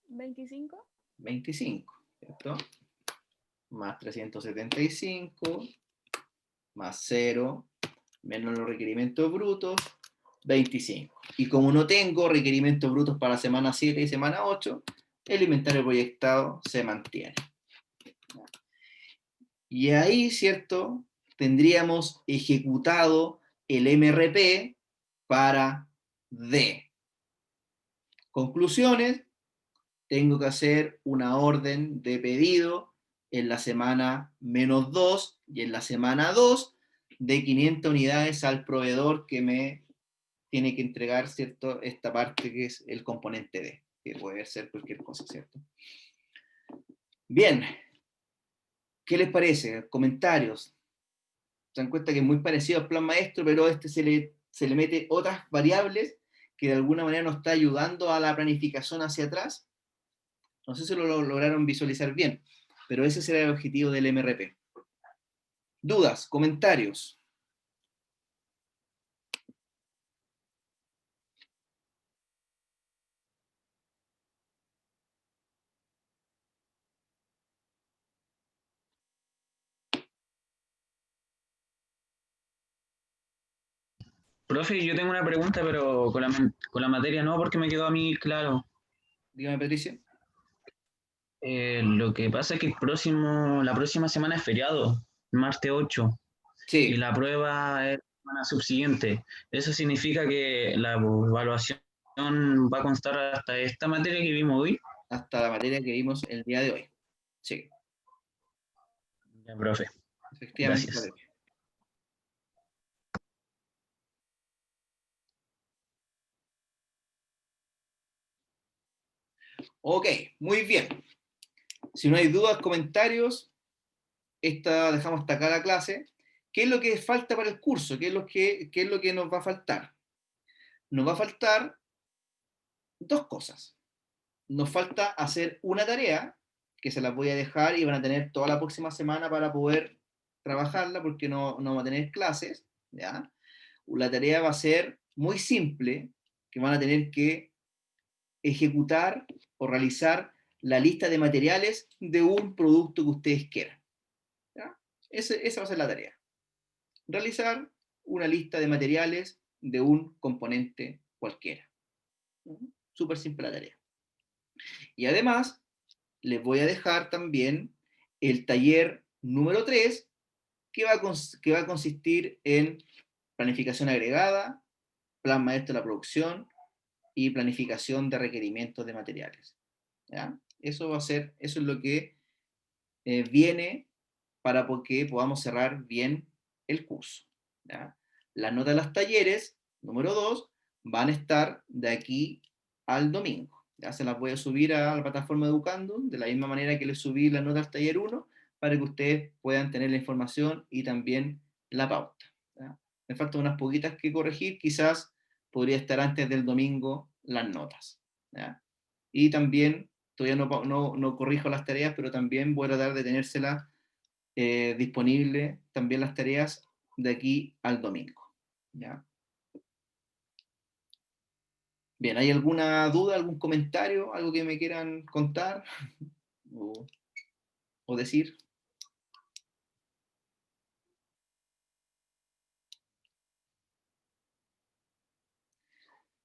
¿25? 25, ¿cierto? Más 375, más 0, menos los requerimientos brutos, 25. Y como no tengo requerimientos brutos para semana 7 y semana 8, el inventario proyectado se mantiene. Y ahí, ¿cierto? Tendríamos ejecutado el MRP para D. Conclusiones, tengo que hacer una orden de pedido en la semana -2 y en la semana 2 de 500 unidades al proveedor que me tiene que entregar, ¿cierto? Esta parte que es el componente D, que puede ser cualquier cosa, ¿cierto? Bien, ¿qué les parece? Comentarios. Se dan cuenta que es muy parecido al plan maestro, pero se le mete otras variables que de alguna manera nos está ayudando a la planificación hacia atrás. No sé si lo lograron visualizar bien, pero ese será el objetivo del MRP. ¿Dudas? ¿Comentarios? Profe, yo tengo una pregunta, pero con la materia no, porque me quedó a mí claro. Dígame, Patricia. Lo que pasa es que la próxima semana es feriado, martes 8, y Sí, la prueba es la semana subsiguiente. Eso significa que la evaluación va a constar hasta esta materia que vimos hoy. hasta la materia que vimos el día de hoy. Sí, Ya, profe, efectivamente. gracias. Ok, muy bien. Si no hay dudas, comentarios, dejamos hasta acá la clase. ¿Qué es lo que falta para el curso? ¿Qué es lo que nos va a faltar? Nos va a faltar dos cosas. Nos falta hacer una tarea, que se las voy a dejar y van a tener toda la próxima semana para poder trabajarla, porque no vamos a tener clases, ¿ya? la tarea va a ser muy simple, que van a tener que ejecutar o realizar la lista de materiales de un producto que ustedes quieran. ¿Ya? Esa va a ser la tarea. Realizar una lista de materiales de un componente cualquiera. Súper simple la tarea. Y además, les voy a dejar también el taller número 3, que va a consistir en planificación agregada, plan maestro de la producción y planificación de requerimientos de materiales. ¿Ya? Eso es lo que viene para que podamos cerrar bien el curso. ¿Ya? Las notas de los talleres, número 2, van a estar de aquí al domingo. Ya se las voy a subir a la plataforma Educando, de la misma manera que les subí las notas al taller 1, para que ustedes puedan tener la información y también la pauta. ¿Ya? Me faltan unas poquitas que corregir, quizás podría estar antes del domingo las notas. ¿Ya? Y también, todavía no corrijo las tareas, pero también voy a tratar de tenérselas disponible también las tareas de aquí al domingo. ¿Ya? Bien, ¿hay alguna duda, algún comentario, algo que me quieran contar o decir?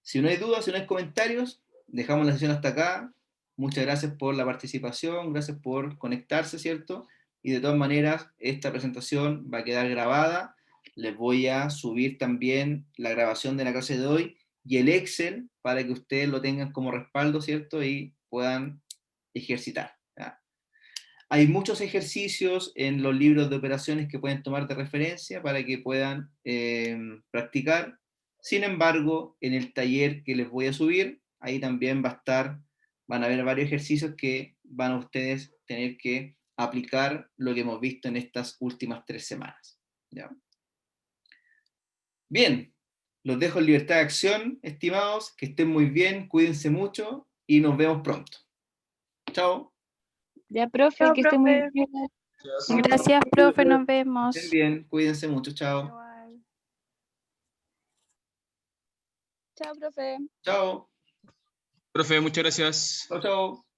Si no hay dudas, si no hay comentarios, dejamos la sesión hasta acá. Muchas gracias por la participación, gracias por conectarse, ¿cierto? Y de todas maneras, esta presentación va a quedar grabada. Les voy a subir también la grabación de la clase de hoy y el Excel para que ustedes lo tengan como respaldo, ¿cierto? Y puedan ejercitar. ¿Ya? Hay muchos ejercicios en los libros de operaciones que pueden tomar de referencia para que puedan practicar. Sin embargo, en el taller que les voy a subir, ahí también van a haber varios ejercicios que van a ustedes tener que aplicar lo que hemos visto en estas últimas 3 semanas. ¿Ya? Bien, los dejo en libertad de acción, estimados, que estén muy bien, cuídense mucho y nos vemos pronto. Chao. Ya, profe, Chao, que esté muy profe. bien. Gracias, profe, nos Estén vemos. bien, cuídense mucho, chao. Igual. Chao, profe. Chao. Profe, muchas gracias. Chao, chao.